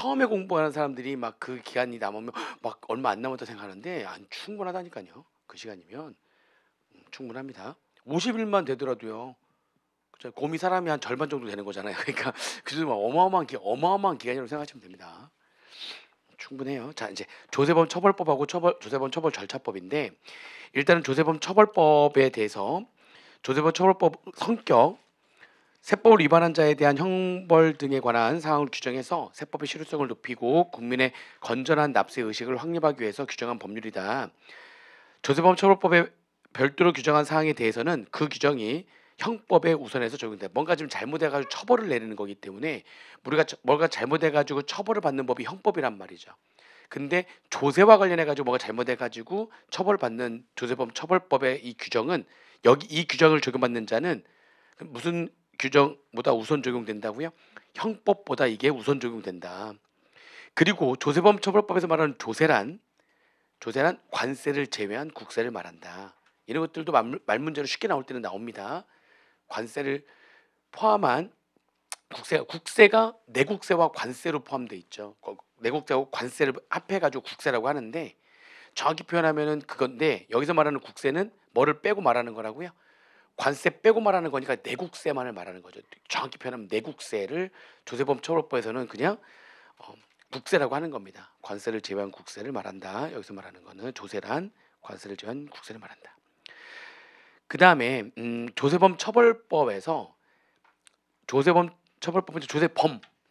처음에 공부하는 사람들이 막 그 기간이 남으면 막 얼마 안 남았다 생각하는데 안 충분하다니까요. 그 시간이면 충분합니다. 50일만 되더라도요. 그죠? 곰이 사람이 한 절반 정도 되는 거잖아요. 그러니까 그 정도면 어마어마한 기간이라고 생각하시면 됩니다. 충분해요. 자, 이제 조세범 처벌법하고 조세범 처벌 절차법인데 일단은 조세범 처벌법에 대해서 조세범 처벌법 성격, 세법을 위반한 자에 대한 형벌 등에 관한 사항을 규정해서 세법의 실효성을 높이고 국민의 건전한 납세 의식을 확립하기 위해서 규정한 법률이다. 조세범 처벌법에 별도로 규정한 사항에 대해서는 그 규정이 형법에 우선해서 적용돼. 뭔가 좀 잘못해가지고 처벌을 내리는 거기 때문에 우리가 뭔가 잘못해가지고 처벌을 받는 법이 형법이란 말이죠. 근데 조세와 관련해가지고 뭐가 잘못해가지고 처벌받는 조세범 처벌법의 이 규정은 여기 이 규정을 적용받는 자는 무슨 규정보다 우선 적용된다고요? 형법보다 이게 우선 적용된다. 그리고 조세범 처벌법에서 말하는 조세란 관세를 제외한 국세를 말한다. 이런 것들도 말문제로 쉽게 나올 때는 나옵니다. 관세를 포함한 국세가 내국세와 관세로 포함되어 있죠. 내국세하고 관세를 합해가지고 국세라고 하는데 정확히 표현하면은 그건데 여기서 말하는 국세는 뭐를 빼고 말하는 거라고요? 관세 빼고 말하는 거니까 내국세만을 말하는 거죠. 정확히 표현하면 내국세를 조세범 처벌법에서는 그냥 국세라고 하는 겁니다. 관세를 제외한 국세를 말한다. 여기서 말하는 거는 조세란 관세를 제외한 국세를 말한다. 그 다음에 조세범 처벌법에서 조세범 처벌법은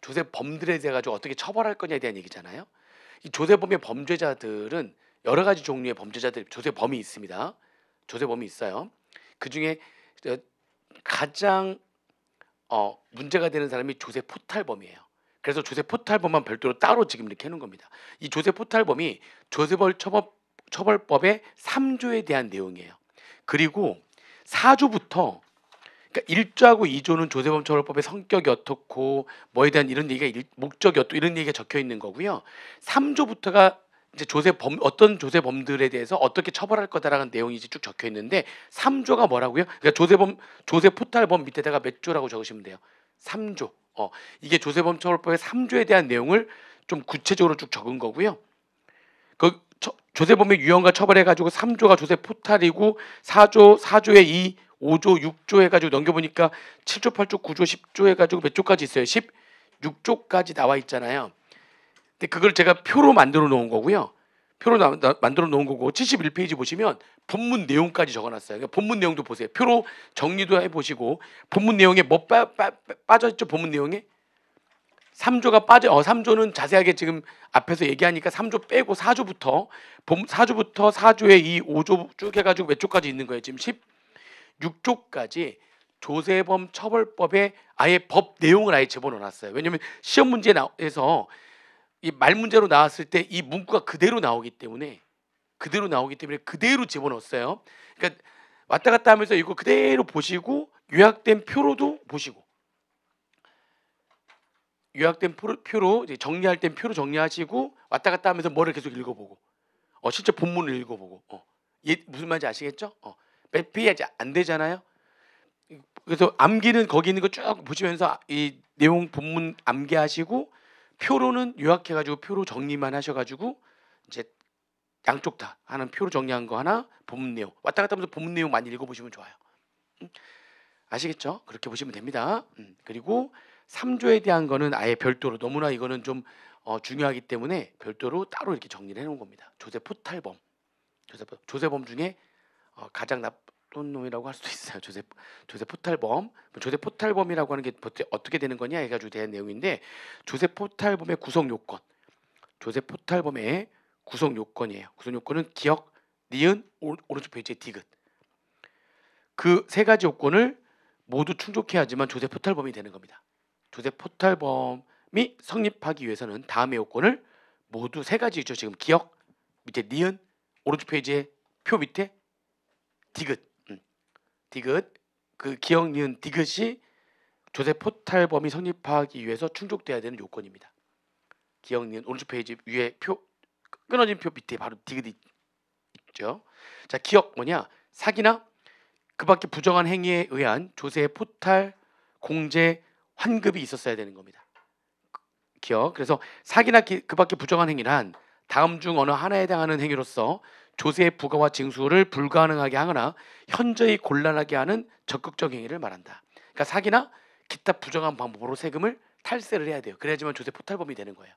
조세범들에 대해 가지고 어떻게 처벌할 거냐에 대한 얘기잖아요. 이 조세범의 범죄자들은 여러 가지 종류의 범죄자들 조세범이 있습니다. 조세범이 있어요. 그 중에 가장 문제가 되는 사람이 조세포탈범이에요. 그래서 조세포탈범만 별도로 따로 지금 이렇게 해놓은 겁니다. 이 조세포탈범이 조세벌 처벌법의 3조에 대한 내용이에요. 그리고 4조부터 그러니까 1조하고 2조는 조세범 처벌법의 성격이 어떻고 뭐에 대한 이런 얘기가 목적이 어떻고 이런 얘기가 적혀 있는 거고요. 3조부터가 이제 어떤 조세범들에 대해서 어떻게 처벌할 거다라는 내용이 이제 쭉 적혀 있는데 3조가 뭐라고요? 그러니까 조세포탈범 밑에다가 몇 조라고 적으시면 돼요. 3조. 이게 조세범 처벌법의 3조에 대한 내용을 좀 구체적으로 쭉 적은 거고요. 조세범의 유형과 처벌해 가지고 3조가 조세포탈이고 4조에 2, 5조, 6조 해 가지고 넘겨 보니까 7조, 8조, 9조, 10조 해 가지고 몇 조까지 있어요? 16조까지 나와 있잖아요. 근데 그걸 제가 표로 만들어 놓은 거고요. 표로 만들어 놓은 거고 71페이지 보시면 본문 내용까지 적어놨어요. 그러니까 본문 내용도 보세요. 표로 정리도 해보시고 본문 내용에 뭐 빠져있죠? 본문 내용에 3조가 3조는 자세하게 지금 앞에서 얘기하니까 3조 빼고 4조부터 4조에 2, 5조 쭉 해가지고 몇 조까지 있는 거예요. 지금 16조까지 조세범 처벌법에 아예 법 내용을 아예 집어넣어놨어요. 왜냐하면 시험 문제에서 이 말 문제로 나왔을 때 이 문구가 그대로 나오기 때문에 그대로 집어넣었어요. 그러니까 왔다 갔다 하면서 이거 그대로 보시고 요약된 표로도 보시고 요약된 표로 이제 정리할 땐 표로 정리하시고 왔다 갔다 하면서 뭐를 계속 읽어보고 실제 본문을 읽어보고 무슨 말인지 아시겠죠? 몇 페이지 안 되잖아요. 그래서 암기는 거기 있는 거 쭉 보시면서 이 내용 본문 암기하시고 표로는 요약해가지고 표로 정리만 하셔가지고 이제 양쪽 다 하는 표로 정리한 거 하나 본문 내용 왔다 갔다 하면서 본문 내용 많이 읽어보시면 좋아요. 아시겠죠? 그렇게 보시면 됩니다. 그리고 3조에 대한 거는 아예 별도로 너무나 이거는 좀 중요하기 때문에 별도로 따로 이렇게 정리를 해놓은 겁니다. 조세포탈범 중에 가장 나쁜 놈이라고 할 수도 있어요. 조세포탈범. 조세포탈범이라고 하는 게 어떻게 되는 거냐 해가지고 대한 내용인데 조세포탈범의 구성 요건. 조세포탈범의 구성 요건이에요. 구성 요건은 기억, 니은, 오른쪽 페이지에 디귿. 그 세 가지 요건을 모두 충족해야지만 조세포탈범이 되는 겁니다. 조세포탈범이 성립하기 위해서는 다음의 요건을 모두 세 가지 있죠. 지금 기억 밑에 니은, 오른쪽 페이지에 표 밑에 디귿. 그 기억, 니은, 디귿이 조세포탈범이 성립하기 위해서 충족돼야 되는 요건입니다. 기억, 니은, 오른쪽 페이지 위에 끊어진 표 밑에 바로 디귿이 있죠. 자, 기억 뭐냐? 사기나 그밖에 부정한 행위에 의한 조세, 포탈, 공제, 환급이 있었어야 되는 겁니다. 기억. 그래서 사기나 그밖의 부정한 행위란 다음 중 어느 하나에 해당하는 행위로서 조세의 부과와 징수를 불가능하게 하거나 현저히 곤란하게 하는 적극적 행위를 말한다. 그러니까 사기나 기타 부정한 방법으로 세금을 탈세를 해야 돼요. 그래야지만 조세 포탈범이 되는 거예요.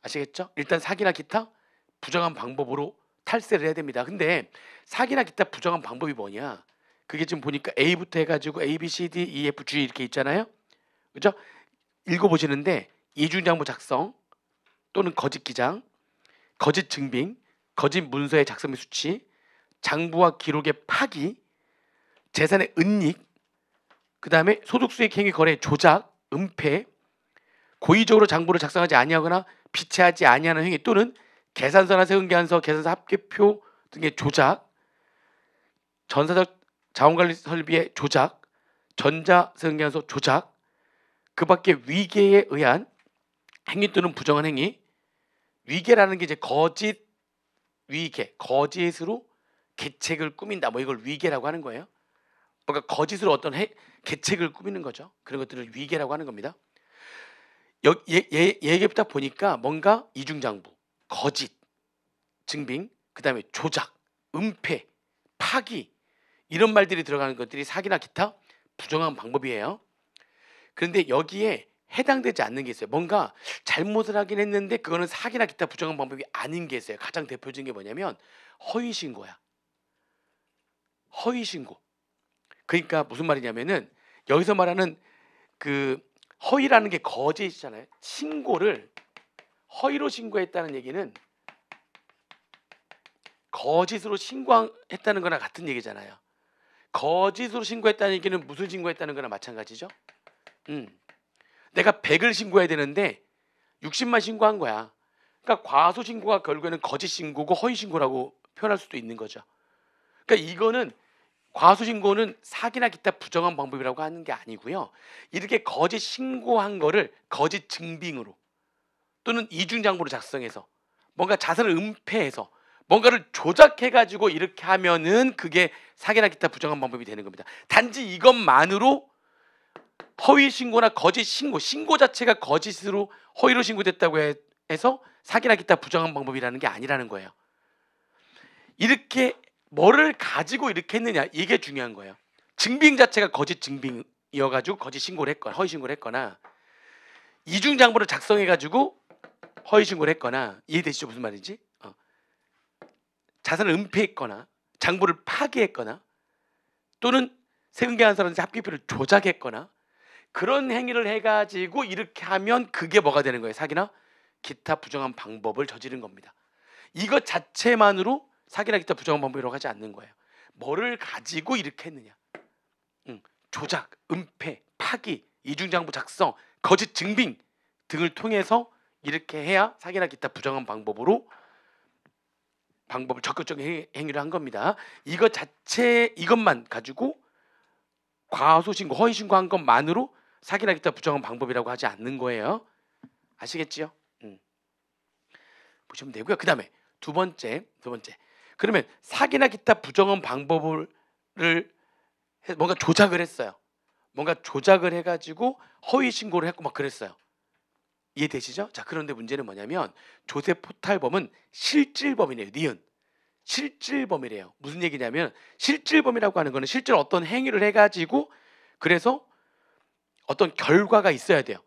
아시겠죠? 일단 사기나 기타 부정한 방법으로 탈세를 해야 됩니다. 근데 사기나 기타 부정한 방법이 뭐냐? 그게 지금 보니까 A부터 해가지고 A, B, C, D, E, F, G 이렇게 있잖아요. 그죠? 읽어보시는데 이중장부 작성 또는 거짓 기장, 거짓 증빙, 거짓 문서의 작성 및 수치, 장부와 기록의 파기, 재산의 은닉, 그 다음에 소득수익 행위 거래 조작, 은폐, 고의적으로 장부를 작성하지 아니하거나 비치하지 아니하는 행위 또는 계산서나 세금계산서, 계산서 합계표 등의 조작, 전사적 자원관리 설비의 조작, 전자세금계산서 조작, 그 밖에 위계에 의한 행위 또는 부정한 행위, 위계라는 게 이제 거짓 위계, 거짓으로 계책을 꾸민다. 뭐 이걸 위계라고 하는 거예요. 그러니까 거짓으로 어떤 계책을 꾸미는 거죠. 그런 것들을 위계라고 하는 겁니다. 얘기 딱 보니까 뭔가 이중장부, 거짓, 증빙, 그 다음에 조작, 은폐, 파기 이런 말들이 들어가는 것들이 사기나 기타 부정한 방법이에요. 그런데 여기에 해당되지 않는 게 있어요. 뭔가 잘못을 하긴 했는데 그거는 사기나 기타 부정한 방법이 아닌 게 있어요. 가장 대표적인 게 뭐냐면 허위신고야. 허위신고. 그러니까 무슨 말이냐면은 여기서 말하는 그 허위라는 게 거짓이잖아요. 신고를 허위로 신고했다는 얘기는 거짓으로 신고했다는 거나 같은 얘기잖아요. 거짓으로 신고했다는 얘기는 무슨 신고했다는 거나 마찬가지죠. 내가 100을 신고해야 되는데 60만 신고한 거야. 그러니까 과소 신고가 결국에는 거짓 신고고 허위 신고라고 표현할 수도 있는 거죠. 그러니까 이거는 과소 신고는 사기나 기타 부정한 방법이라고 하는 게 아니고요. 이렇게 거짓 신고한 거를 거짓 증빙으로 또는 이중장부로 작성해서 뭔가 자산을 은폐해서 뭔가를 조작해가지고 이렇게 하면은 그게 사기나 기타 부정한 방법이 되는 겁니다. 단지 이것만으로 허위 신고나 거짓 신고 자체가 거짓으로 허위로 신고됐다고 해서 사기나 기타 부정한 방법이라는 게 아니라는 거예요. 이렇게 뭐를 가지고 이렇게 했느냐 이게 중요한 거예요. 증빙 자체가 거짓 증빙이어가지고 거짓 신고를 했거나 허위 신고를 했거나 이중장부를 작성해가지고 허위 신고를 했거나 이해되시죠? 무슨 말인지? 자산을 은폐했거나 장부를 파기했거나 또는 세금계산서라든지 합계표를 조작했거나 그런 행위를 해가지고 이렇게 하면 그게 뭐가 되는 거예요? 사기나 기타 부정한 방법을 저지른 겁니다. 이것 자체만으로 사기나 기타 부정한 방법이라고 하지 않는 거예요. 뭐를 가지고 이렇게 했느냐? 조작, 은폐, 파기, 이중장부 작성, 거짓 증빙 등을 통해서 이렇게 해야 사기나 기타 부정한 방법을 적극적인 행위를 한 겁니다. 이것만 가지고 과소신고, 허위신고한 것만으로 사기나 기타 부정한 방법이라고 하지 않는 거예요. 아시겠지요? 보시면 되고요. 그 다음에 두 번째. 그러면 사기나 기타 부정한 방법을 뭔가 조작을 했어요. 뭔가 조작을 해가지고 허위 신고를 했고 막 그랬어요. 이해되시죠? 자, 그런데 문제는 뭐냐면 조세 포탈범은 실질범이네요. 니은 실질범이래요. 무슨 얘기냐면 실질범이라고 하는 거는 실제로 어떤 행위를 해가지고 그래서 어떤 결과가 있어야 돼요.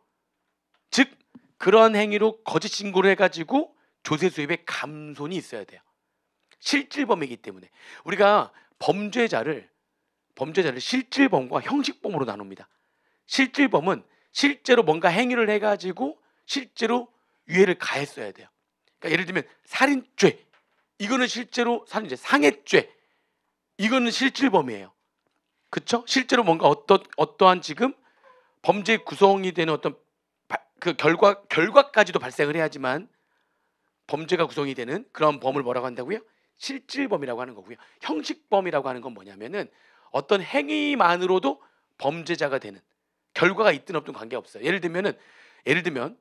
즉 그런 행위로 거짓 신고를 해가지고 조세 수입에 감손이 있어야 돼요. 실질범이기 때문에 우리가 범죄자를 실질범과 형식범으로 나눕니다. 실질범은 실제로 뭔가 행위를 해가지고 실제로 유해를 가했어야 돼요. 그러니까 예를 들면 살인죄, 이거는 실제로 살인죄, 상해죄, 이거는 실질범이에요. 그렇죠? 실제로 뭔가 어떠한 지금 범죄 구성이 되는 어떤 그 결과까지도 발생을 해야지만 범죄가 구성이 되는 그런 범을 뭐라고 한다고요? 실질범이라고 하는 거고요. 형식범이라고 하는 건 뭐냐면은 어떤 행위만으로도 범죄자가 되는 결과가 있든 없든 관계없어요. 예를 들면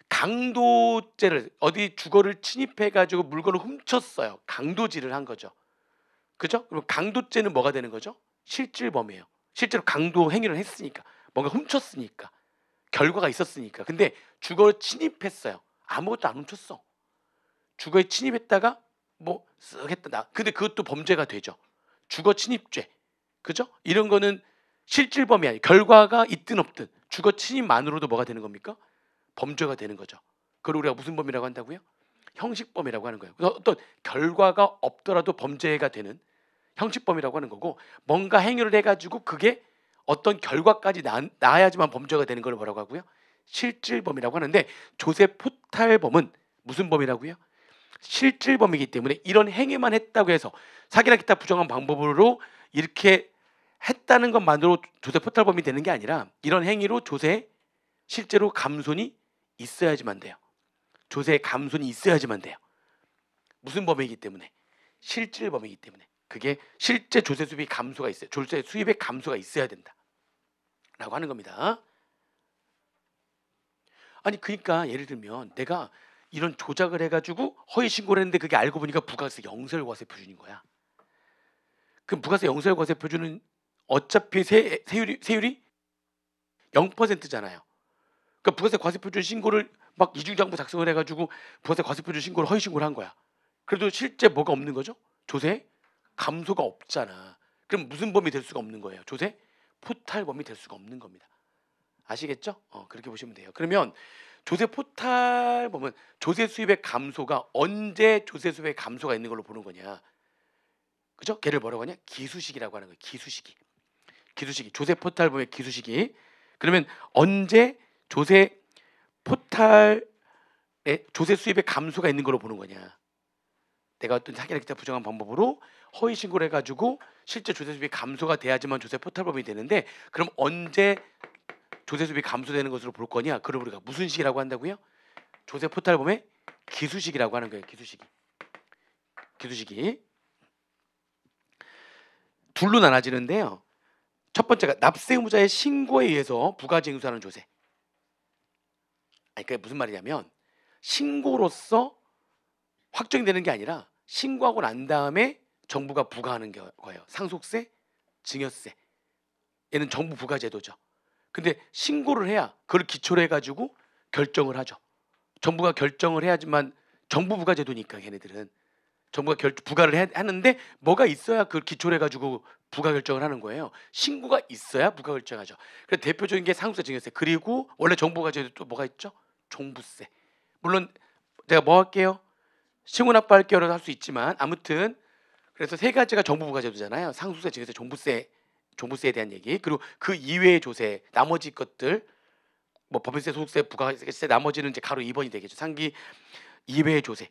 강도죄를 어디 주거를 침입해 가지고 물건을 훔쳤어요. 강도질을 한 거죠. 그죠? 그럼 강도죄는 뭐가 되는 거죠? 실질범이에요. 실제로 강도 행위를 했으니까 뭔가 훔쳤으니까. 결과가 있었으니까. 근데 주거를 침입했어요. 아무것도 안 훔쳤어. 주거에 침입했다가 뭐 쓱 했다. 근데 그것도 범죄가 되죠. 주거 침입죄. 그죠? 이런 거는 실질범이 아니에요. 결과가 있든 없든 주거 침입만으로도 뭐가 되는 겁니까? 범죄가 되는 거죠. 그걸 우리가 무슨 범이라고 한다고요? 형식범이라고 하는 거예요. 그래서 어떤 결과가 없더라도 범죄가 되는 형식범이라고 하는 거고, 뭔가 행위를 해가지고 그게 어떤 결과까지 나야지만 범죄가 되는 걸 뭐라고 하고요? 실질범이라고 하는데, 조세 포탈범은 무슨 범이라고요? 실질범이기 때문에 이런 행위만 했다고 해서 사기나 기타 부정한 방법으로 이렇게 했다는 것만으로 조세 포탈범이 되는 게 아니라, 이런 행위로 조세 실제로 감손이 있어야지만 돼요. 조세 감손이 있어야지만 돼요. 무슨 범이기 때문에? 실질범이기 때문에. 그게 실제 조세 수입이 감소가 있어요. 조세 수입의 감소가 있어야 된다 라고 하는 겁니다. 아니 그러니까 예를 들면 내가 이런 조작을 해가지고 허위 신고를 했는데 그게 알고 보니까 부가세 영설과세 표준인 거야. 그럼 부가세 영설과세 표준은 어차피 세율이 0%잖아요. 그러니까 부가세 과세 표준 신고를 막 이중장부 작성을 해가지고 부가세 과세 표준 신고를 허위 신고를 한 거야. 그래도 실제 뭐가 없는 거죠? 조세 감소가 없잖아. 그럼 무슨 범이 될 수가 없는 거예요? 조세 포탈범이 될 수가 없는 겁니다. 아시겠죠? 그렇게 보시면 돼요. 그러면 조세 포탈범은 조세 수입의 감소가 언제 조세 수입의 감소가 있는 걸로 보는 거냐? 그죠? 걔를 뭐라고 하냐? 기수식이라고 하는 거예요. 기수식이. 조세 포탈범의 기수식이. 그러면 언제 조세 포탈의 조세 수입의 감소가 있는 걸로 보는 거냐? 내가 어떤 사기나 기타 부정한 방법으로 허위 신고를 해가지고 실제 조세 수입이 감소가 돼야지만 조세 포탈범이 되는데, 그럼 언제 조세 수입이 감소되는 것으로 볼 거냐? 그걸 우리가 무슨 식이라고 한다고요? 조세 포탈범의 기수식이라고 하는 거예요. 기수식이 둘로 나눠지는데요. 첫 번째가 납세 의무자의 신고에 의해서 부가징수하는 조세. 아니 그게 무슨 말이냐면, 신고로서 확정되는 게 아니라 신고하고 난 다음에 정부가 부과하는 거예요. 상속세, 증여세. 얘는 정부 부과 제도죠. 근데 신고를 해야 그걸 기초로 해가지고 결정을 하죠. 정부가 결정을 해야지만, 정부 부과 제도니까 걔네들은 정부가 부과를 하는데 뭐가 있어야 그걸 기초로 해가지고 부과 결정을 하는 거예요. 신고가 있어야 부과 결정하죠. 그래서 대표적인 게 상속세, 증여세. 그리고 원래 정부 부과 제도 또 뭐가 있죠? 종부세. 물론 제가 뭐 할게요? 신혼아빠 할게요라도 할 수 있지만, 아무튼 그래서 세 가지가 정부 부과 제도잖아요. 상속세, 증여세, 종부세에 대한 얘기. 그리고 그 이외의 조세, 나머지 것들 뭐 법인세, 소득세, 부가세, 나머지는 이제 가로 2번이 되겠죠. 상기 이외의 조세.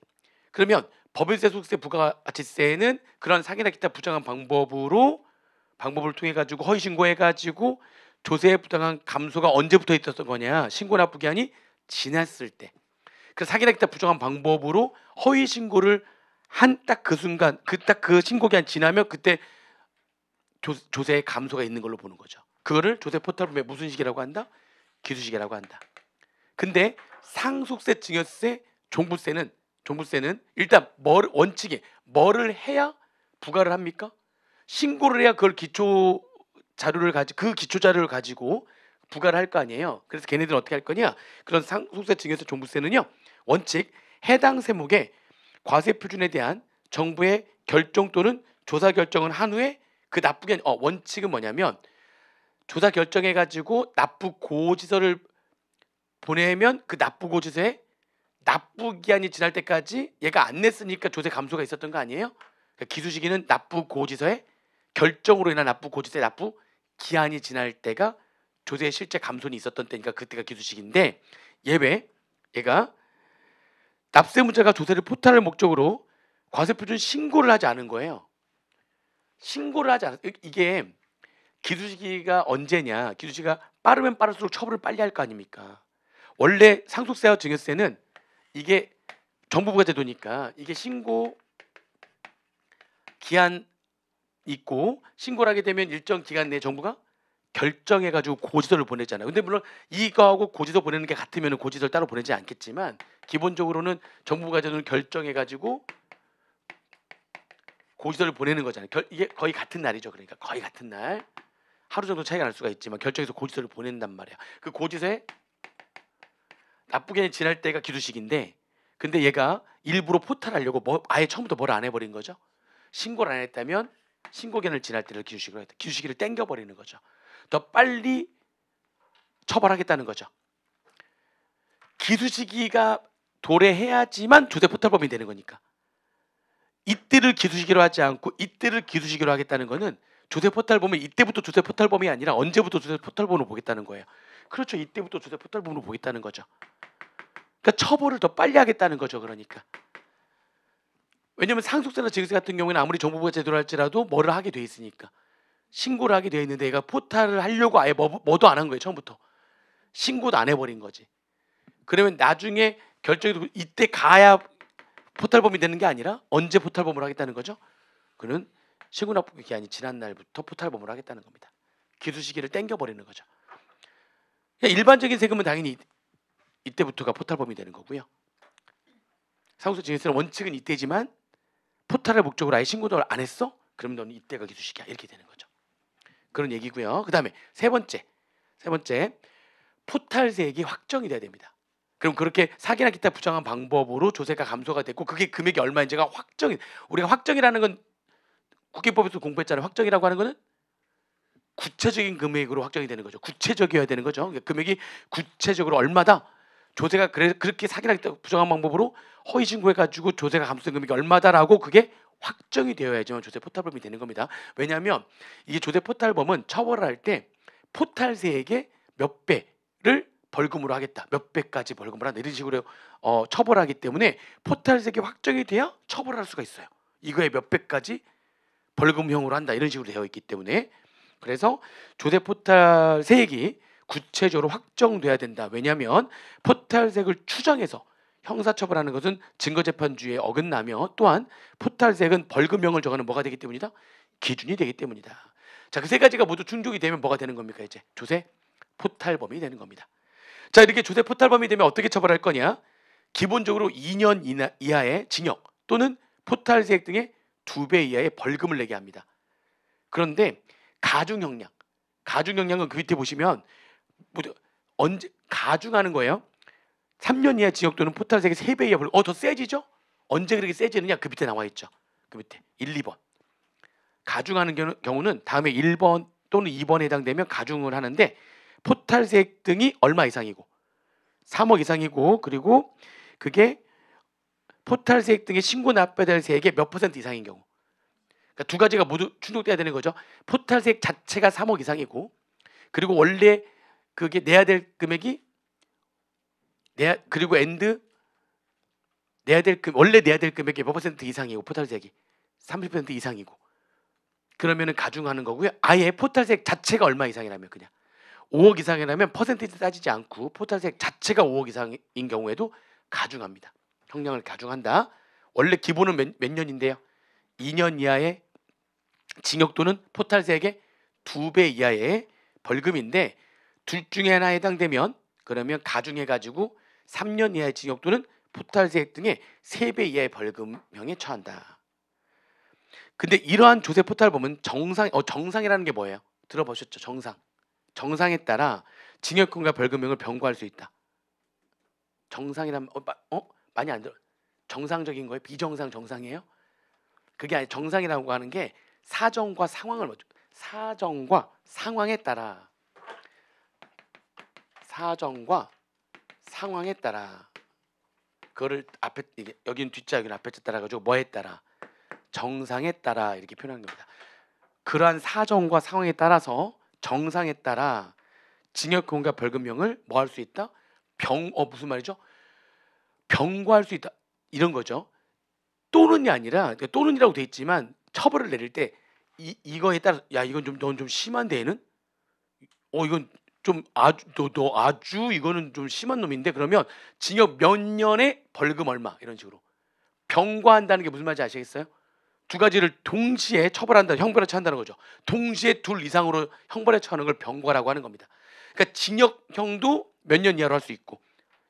그러면 법인세, 소득세, 부가가치세는 그런 사기나 기타 부정한 방법을 통해 가지고 허위 신고해 가지고 조세의 부당한 감소가 언제부터 있었던 거냐? 신고 납부 기한이 지났을 때. 그 사기나 기타 부정한 방법으로 허위 신고를 한 딱 그 순간, 그 신고 기한 지나면 그때 조세의 감소가 있는 걸로 보는 거죠. 그거를 조세 포탈범의 무슨 식이라고 한다? 기수식이라고 한다. 근데 상속세, 증여세, 종부세는 일단 원칙이 뭐를 해야 부과를 합니까? 신고를 해야 그걸 기초 자료를 가지고 부과를 할 거 아니에요. 그래서 걔네들은 어떻게 할 거냐? 그런 상속세, 증여세, 종부세는요, 원칙 해당 세목의 과세 표준에 대한 정부의 결정 또는 조사 결정을 한 후에 그 납부기한 원칙은 뭐냐면, 조사 결정해 가지고 납부 고지서를 보내면 그 납부 고지서에 납부 기한이 지날 때까지 얘가 안 냈으니까 조세 감소가 있었던 거 아니에요? 그러니까 기수시기는 납부 고지서에 결정으로 인한 납부 고지서의 납부 기한이 지날 때가 조세의 실제 감손이 있었던 때니까 그때가 기수식인데, 얘가 납세 의무자가 조세를 포탈할 목적으로 과세 표준 신고를 하지 않은 거예요. 신고를 하지 않았. 이게 기수시기가 언제냐? 기수시기가 빠르면 빠를수록 처벌을 빨리 할 거 아닙니까? 원래 상속세와 증여세는 이게 정부부가 제도니까 이게 신고 기한 있고, 신고를 하게 되면 일정 기간 내에 정부가 결정해가지고 고지서를 보내잖아요. 근데 물론 이거하고 고지서 보내는 게 같으면 고지서를 따로 보내지 않겠지만, 기본적으로는 정부가 제도는 결정해가지고 고지서를 보내는 거잖아요. 이게 거의 같은 날이죠. 그러니까 거의 같은 날, 하루 정도 차이가 날 수가 있지만 결정해서 고지서를 보낸단 말이야. 그 고지서에 나쁘게 지날 때가 기두식인데, 근데 얘가 일부러 포탈하려고 아예 처음부터 뭘 안 해버린 거죠. 신고를 안 했다면 신고견을 지날 때를 기두식으로 했다. 기두시기를 땡겨버리는 거죠. 더 빨리 처벌하겠다는 거죠. 기두시기가 도래해야지만 조세 포탈범이 되는 거니까. 이때를 기두시기로 하지 않고 이때를 기두시기로 하겠다는 거는 조세 포탈범은 이때부터 조세 포탈범이 아니라 언제부터 조세 포탈범으로 보겠다는 거예요. 그렇죠. 이때부터 조세 포탈범으로 보겠다는 거죠. 그러니까 처벌을 더 빨리 하겠다는 거죠. 그러니까. 왜냐하면 상속세나 증세 같은 경우에는 아무리 정부가 제대로 할지라도 뭐를 하게 돼 있으니까. 신고를 하게 돼 있는데 얘가 포탈을 하려고 아예 뭐도 안 한 거예요. 처음부터. 신고도 안 해버린 거지. 그러면 나중에 결정이 이때 가야 포탈범이 되는 게 아니라 언제 포탈범을 하겠다는 거죠? 그는 신고 납부 기한이 지난 날부터 포탈범을 하겠다는 겁니다. 기수시기를 땡겨버리는 거죠. 일반적인 세금은 당연히 이때부터가 포탈범이 되는 거고요. 상속세 증여세는 원칙은 이때지만 포탈을 목적으로 아예 신고도 안 했어? 그럼 너는 이때가 기수시기야. 이렇게 되는 거죠. 그런 얘기고요. 그 다음에 세 번째 포탈세액이 확정이 돼야 됩니다. 그럼 그렇게 사기나 기타 부정한 방법으로 조세가 감소가 됐고 그게 금액이 얼마인지가 우리가 확정이라는 건 국회법에서 공부했잖아요. 확정이라고 하는 거는 구체적인 금액으로 확정이 되는 거죠. 구체적이어야 되는 거죠. 그러니까 금액이 구체적으로 얼마다 조세가 그렇게 사기나 기타 부정한 방법으로 허위 신고해가지고 조세가 감소된 금액이 얼마다라고 그게 확정이 되어야지만 조세 포탈범이 되는 겁니다. 왜냐하면 이게 조세 포탈범은 처벌할 때 포탈세액의 몇 배를 벌금으로 하겠다. 몇 배까지 벌금을 한다. 이런 식으로 처벌하기 때문에 포탈세액이 확정이 돼야 처벌할 수가 있어요. 이거에 몇 배까지 벌금형으로 한다. 이런 식으로 되어 있기 때문에 그래서 조세 포탈세액이 구체적으로 확정돼야 된다. 왜냐하면 포탈세액을 추정해서 형사처벌하는 것은 증거재판주의에 어긋나며 또한 포탈세액은 벌금형을 정하는 뭐가 되기 때문이다? 기준이 되기 때문이다. 자, 그 세 가지가 모두 충족이 되면 뭐가 되는 겁니까? 이제 조세 포탈범이 되는 겁니다. 자, 이렇게 조세 포탈범이 되면 어떻게 처벌할 거냐? 기본적으로 2년 이하의 징역 또는 포탈세액 등의 2배 이하의 벌금을 내게 합니다. 그런데 가중형량은 그 밑에 보시면 언제 가중하는 거예요? 3년 이하 징역 또는 포탈세액의 3배 이하 벌금. 더 세지죠? 언제 그렇게 세지느냐? 그 밑에 나와 있죠. 그 밑에 1, 2번. 가중하는 경우는 다음에 1번 또는 2번에 해당되면 가중을 하는데 포탈세액 등이 얼마 이상이고 3억 이상이고 그리고 그게 포탈세액 등의 신고 납부해야 될 세액의 몇 % 이상인 경우. 그러니까 두 가지가 모두 충족돼야 되는 거죠. 포탈세액 자체가 3억 이상이고 그리고 원래 그게 내야 될 금액이 그리고 원래 내야 될 금액의 몇 % 이상이고 포탈세액이 30% 이상이고 그러면은 가중하는 거고요. 아예 포탈세액 자체가 얼마 이상이라면 그냥 5억 이상이라면 퍼센티지 따지지 않고 포탈세액 자체가 5억 이상인 경우에도 가중합니다. 형량을 가중한다. 원래 기본은 몇 년인데요? 2년 이하의 징역 또는 포탈세액의 2배 이하의 벌금인데 둘 중에 하나 해당되면 그러면 가중해가지고 3년 이하의 징역 또는 포탈세액 등의 3배 이하의 벌금형에 처한다. 근데 이러한 조세 포탈범은 정상이라는 게 뭐예요? 들어보셨죠? 정상에 따라 징역형과 벌금형을 병고할 수 있다. 정상이라면 많이 안 들어. 정상적인 거예요? 비정상 정상이에요? 그게 아니 정상이라고 하는 게 사정과 상황에 따라 그거를 앞에 여기는 뒷자 여기는 앞에 자 따라 가지고 뭐에 따라 정상에 따라 이렇게 표현한 겁니다. 그러한 사정과 상황에 따라서 정상에 따라 징역형과 벌금형을 뭐 할 수 있다? 무슨 말이죠? 병고할 수 있다. 이런 거죠. 또는이 아니라 또는이라고 돼 있지만 처벌을 내릴 때 이거에 따라 이건 넌 좀 심한데 얘는 이건 좀 너 아주 이거는 좀 심한 놈인데 그러면 징역 몇 년에 벌금 얼마 이런 식으로 병과한다는 게 무슨 말인지 아시겠어요? 두 가지를 동시에 처벌한다, 형벌에 처한다는 거죠. 동시에 둘 이상으로 형벌에 처하는 걸 병과라고 하는 겁니다. 그러니까 징역형도 몇 년 이하로 할 수 있고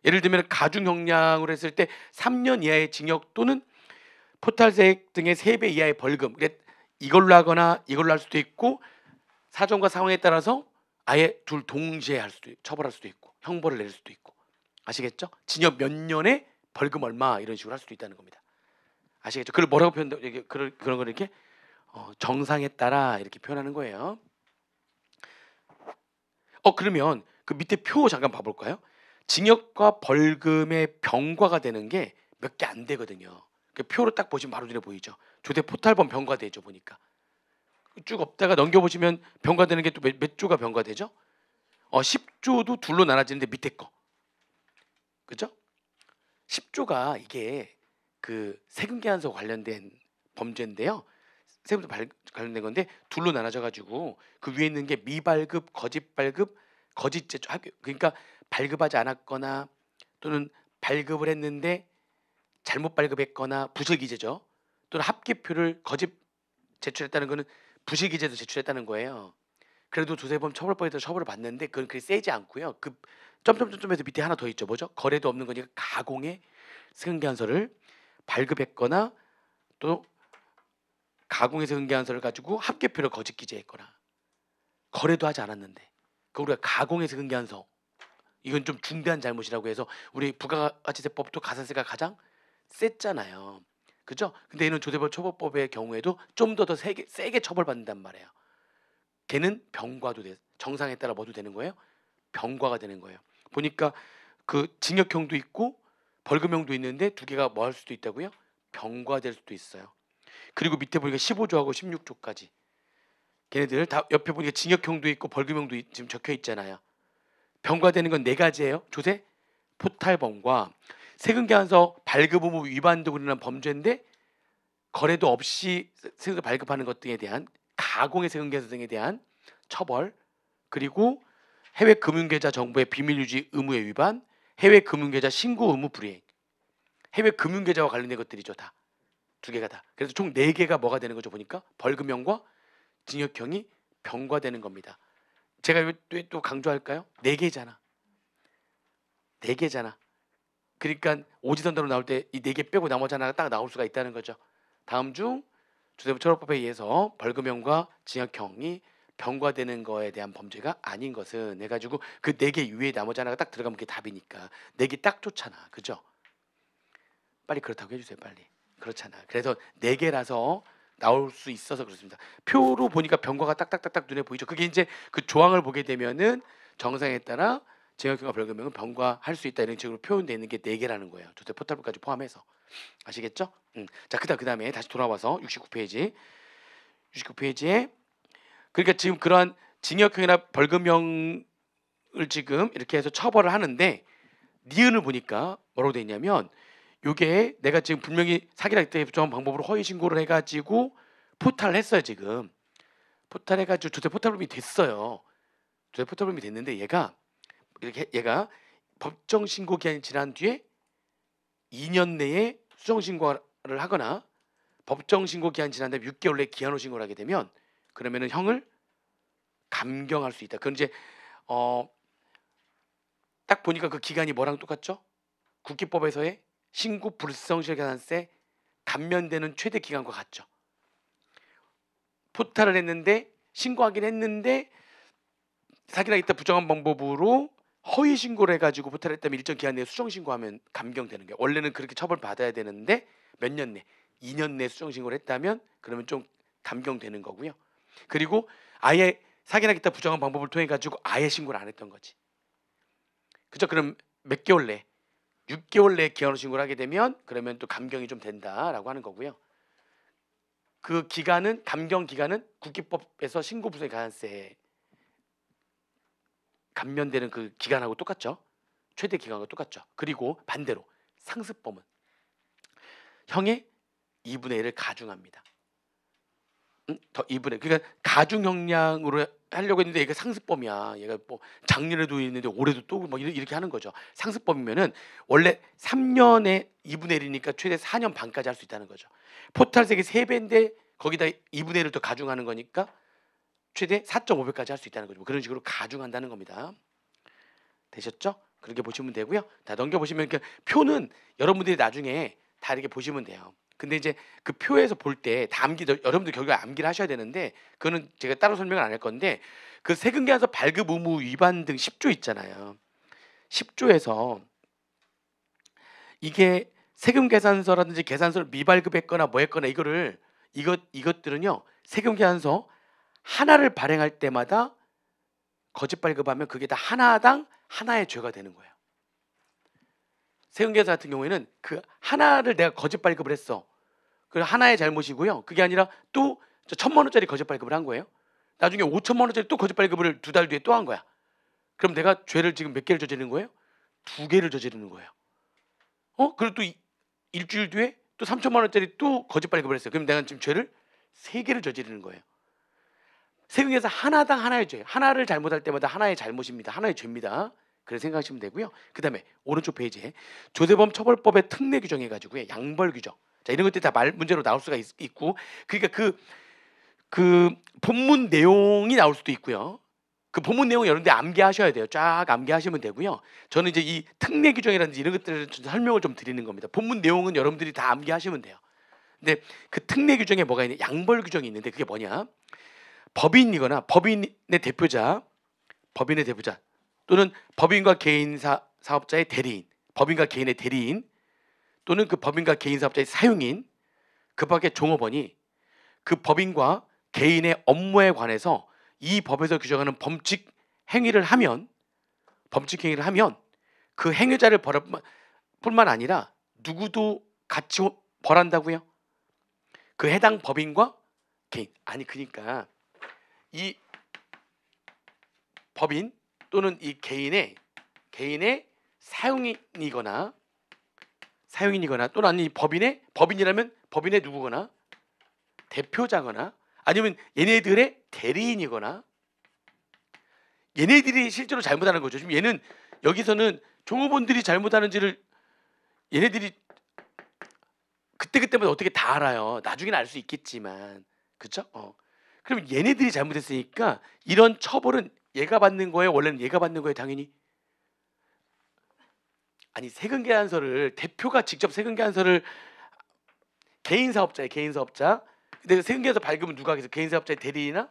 예를 들면 가중형량으로 했을 때 3년 이하의 징역 또는 포탈세액 등의 3배 이하의 벌금 이걸로 하거나 이걸로 할 수도 있고 사정과 상황에 따라서 아예 둘 동시에 처벌할 수도 있고 형벌을 내릴 수도 있고 아시겠죠? 징역 몇 년에 벌금 얼마 이런 식으로 할 수도 있다는 겁니다. 아시겠죠? 그걸 뭐라고 표현한다? 그런 걸 이렇게 정상에 따라 이렇게 표현하는 거예요. 그러면 그 밑에 표 잠깐 봐볼까요? 징역과 벌금의 병과가 되는 게 몇 개 안 되거든요. 그 표로 딱 보시면 바로 눈에 보이죠. 조대 포탈범 병과되죠 보니까. 쭉 없다가 넘겨보시면 병과되는 게 또 몇 조가 병과되죠? 10조도 둘로 나눠지는데 밑에 거. 그죠? 10조가 이게 그 세금계산서 관련된 범죄인데요. 세금도 관련된 건데 둘로 나눠져 가지고 그 위에 있는 게 미발급, 거짓 발급, 거짓 제출. 그러니까 발급하지 않았거나 또는 발급을 했는데 잘못 발급했거나 부실기재죠. 또는 합계표를 거짓 제출했다는 거는 부실기재도 제출했다는 거예요. 그래도 조세범 처벌법에서 처벌을 받는데 그건 그리 세지 않고요. 그 점점점점에서 밑에 하나 더 있죠. 뭐죠? 거래도 없는 거니까 가공의 세금계산서를 발급했거나 또 가공의 세금계산서를 가지고 합계표를 거짓 기재했거나 거래도 하지 않았는데 그 우리가 가공의 세금계산서 이건 좀 중대한 잘못이라고 해서 우리 부가가치세법도 가산세가 가장 셌잖아요. 그죠? 근데 얘는 조세범 처벌법의 경우에도 좀 더 세게 처벌받는단 말이에요. 걔는 병과도 정상에 따라 뭐도 되는 거예요? 병과가 되는 거예요. 보니까 그 징역형도 있고 벌금형도 있는데 두 개가 뭐 할 수도 있다고요? 병과될 수도 있어요. 그리고 밑에 보니까 15조하고 16조까지 걔네들 다 옆에 보니까 징역형도 있고 벌금형도 지금 적혀 있잖아요. 병과되는 건 네 가지예요. 조세, 포탈범과 세금계산서 발급 의무 위반 등으로 인한 범죄인데 거래도 없이 세금 발급하는 것 등에 대한 가공의 세금계산서 등에 대한 처벌, 그리고 해외 금융계좌 정보의 비밀 유지 의무의 위반, 해외 금융계좌 신고 의무 불이행. 해외 금융계좌와 관련된 것들이죠. 다. 두 개가 다. 그래서 총 네 개가 뭐가 되는 거죠? 보니까 벌금형과 징역형이 병과되는 겁니다. 제가 왜 또 강조할까요? 네 개잖아. 네 개잖아. 그러니까 오지선다로 나올 때 이 네 개 빼고 나머지 하나가 딱 나올 수가 있다는 거죠. 다음 중 조세범 처벌법에 의해서 벌금형과 징역형이 병과되는 거에 대한 범죄가 아닌 것은 해가지고 그 네 개 위에 나머지 하나가 딱 들어가면 그게 답이니까 네 개 딱 좋잖아. 그죠? 빨리 그렇다고 해주세요. 빨리. 그렇잖아. 그래서 네 개라서 나올 수 있어서 그렇습니다. 표로 보니까 병과가 딱딱딱딱 눈에 보이죠. 그게 이제 그 조항을 보게 되면은 정상에 따라 징역형과 벌금형은 병과할 수 있다 이런 식으로 표현되어 있는 게 네 개라는 거예요. 조세 포탈법까지 포함해서. 아시겠죠? 자, 그다음에 다시 돌아와서 69페이지. 69페이지에 그러니까 지금 그러한 징역형이나 벌금형을 지금 이렇게 해서 처벌을 하는데 니은을 보니까 뭐라고 돼 있냐면 요게 내가 지금 분명히 사기라 때 부정한 방법으로 허위 신고를 해가지고 포탈을 했어요. 지금 포탈해가지고 조세 포탈범이 됐어요. 조세 포탈범이 됐는데 얘가 법정 신고 기한이 지난 뒤에 2년 내에 수정 신고를 하거나 법정 신고 기한 지난 다음에 6개월 내에 기한 후 신고를 하게 되면 그러면은 형을 감경할 수 있다. 그건 이제 딱 보니까 그 기간이 뭐랑 똑같죠? 국기법에서의 신고 불성실 계산세 감면되는 최대 기간과 같죠. 포탈을 했는데 신고하긴 했는데 사기나 이따 부정한 방법으로 허위 신고를 해가지고 포탈했다면 일정 기한 내에 수정 신고하면 감경되는 거예요. 원래는 그렇게 처벌 받아야 되는데 몇 년 내, 2년 내 수정 신고를 했다면 그러면 좀 감경되는 거고요. 그리고 아예 사기나 기타 부정한 방법을 통해 가지고 아예 신고를 안 했던 거지. 그죠? 그럼 몇 개월 내, 6개월 내에 기한으로 신고를 하게 되면 그러면 또 감경이 좀 된다라고 하는 거고요. 그 기간은 감경 기간은 국기법에서 신고 불성 가산세 감면되는 그 기간하고 똑같죠. 최대 기간하고 똑같죠. 그리고 반대로 상습범은 형의 2분의 1을 가중합니다. 더 2분의 그러니까 가중 형량으로 하려고 했는데 얘가 상습범이야. 얘가 뭐 작년에도 있는데 올해도 또 막 이렇게 하는 거죠. 상습범이면은 원래 3년에 2분의 1이니까 최대 4년 반까지 할 수 있다는 거죠. 포탈세계 3배인데 거기다 2분의 1을 더 가중하는 거니까 최대 4.5배까지 할 수 있다는 거죠. 그런 식으로 가중한다는 겁니다. 되셨죠? 그렇게 보시면 되고요. 다 넘겨보시면 그 표는 여러분들이 나중에 다 이렇게 보시면 돼요. 근데 이제 그 표에서 볼 때 다 여러분들 결국에 암기를 하셔야 되는데 그거는 제가 따로 설명을 안 할 건데 그 세금계산서 발급 의무 위반 등 10조 있잖아요. 10조에서 이게 세금 계산서라든지 계산서를 미발급했거나 뭐 했거나 이것들은요. 세금 계산서 하나를 발행할 때마다 거짓 발급하면 그게 다 하나당 하나의 죄가 되는 거예요. 세금 계산 같은 경우에는 그 하나를 내가 거짓 발급을 했어. 그 하나의 잘못이고요. 그게 아니라 또 1,000만 원짜리 거짓 발급을 한 거예요. 나중에 5천만 원짜리 또 거짓 발급을 2달 뒤에 또 한 거야. 그럼 내가 죄를 지금 몇 개를 저지르는 거예요? 2개를 저지르는 거예요. 그리고 또 일주일 뒤에 또 3천만 원짜리 또 거짓 발급을 했어요. 그럼 내가 지금 죄를 3개를 저지르는 거예요. 세금에서 하나당 하나의 죄, 하나를 잘못할 때마다 하나의 잘못입니다. 하나의 죄입니다. 그렇게 생각하시면 되고요. 그 다음에 오른쪽 페이지에 조세범 처벌법의 특례 규정해가지고 양벌 규정. 자, 이런 것들이 다 문제로 나올 수가 있고, 그러니까 그 본문 내용이 나올 수도 있고요. 그 본문 내용 여러분들 암기하셔야 돼요. 쫙 암기하시면 되고요. 저는 이제 이 특례 규정이라든지 이런 것들을 설명을 좀 드리는 겁니다. 본문 내용은 여러분들이 다 암기하시면 돼요. 근데 그 특례 규정에 뭐가 있냐? 양벌 규정이 있는데 그게 뭐냐? 법인이거나 법인의 대표자 또는 법인과 개인 사업자의 대리인, 법인과 개인의 대리인 또는 그 법인과 개인 사업자의 사용인, 그 밖에 종업원이 그 법인과 개인의 업무에 관해서 이 법에서 규정하는 범칙 행위를 하면 그 행위자를 벌할 뿐만 아니라 누구도 같이 벌한다고요? 그 해당 법인과 개인, 아니 그러니까 이 법인 또는 이 개인의 사용인이거나 또는 아니 법인이라면 법인의 누구거나 대표자거나 아니면 얘네들의 대리인이거나 얘네들이 실제로 잘못하는 거죠. 지금 얘는 여기서는 종업원들이 잘못하는지를 얘네들이 그때마다 어떻게 다 알아요. 나중에는 알 수 있겠지만, 그렇죠? 그럼 얘네들이 잘못했으니까 이런 처벌은 얘가 받는 거예요? 원래는 얘가 받는 거예요? 당연히. 아니 세금 계산서를 대표가 직접 세금 계산서를 개인 사업자. 근데 세금 계산서 발급은 누가 하겠어요? 개인 사업자의 대리인이나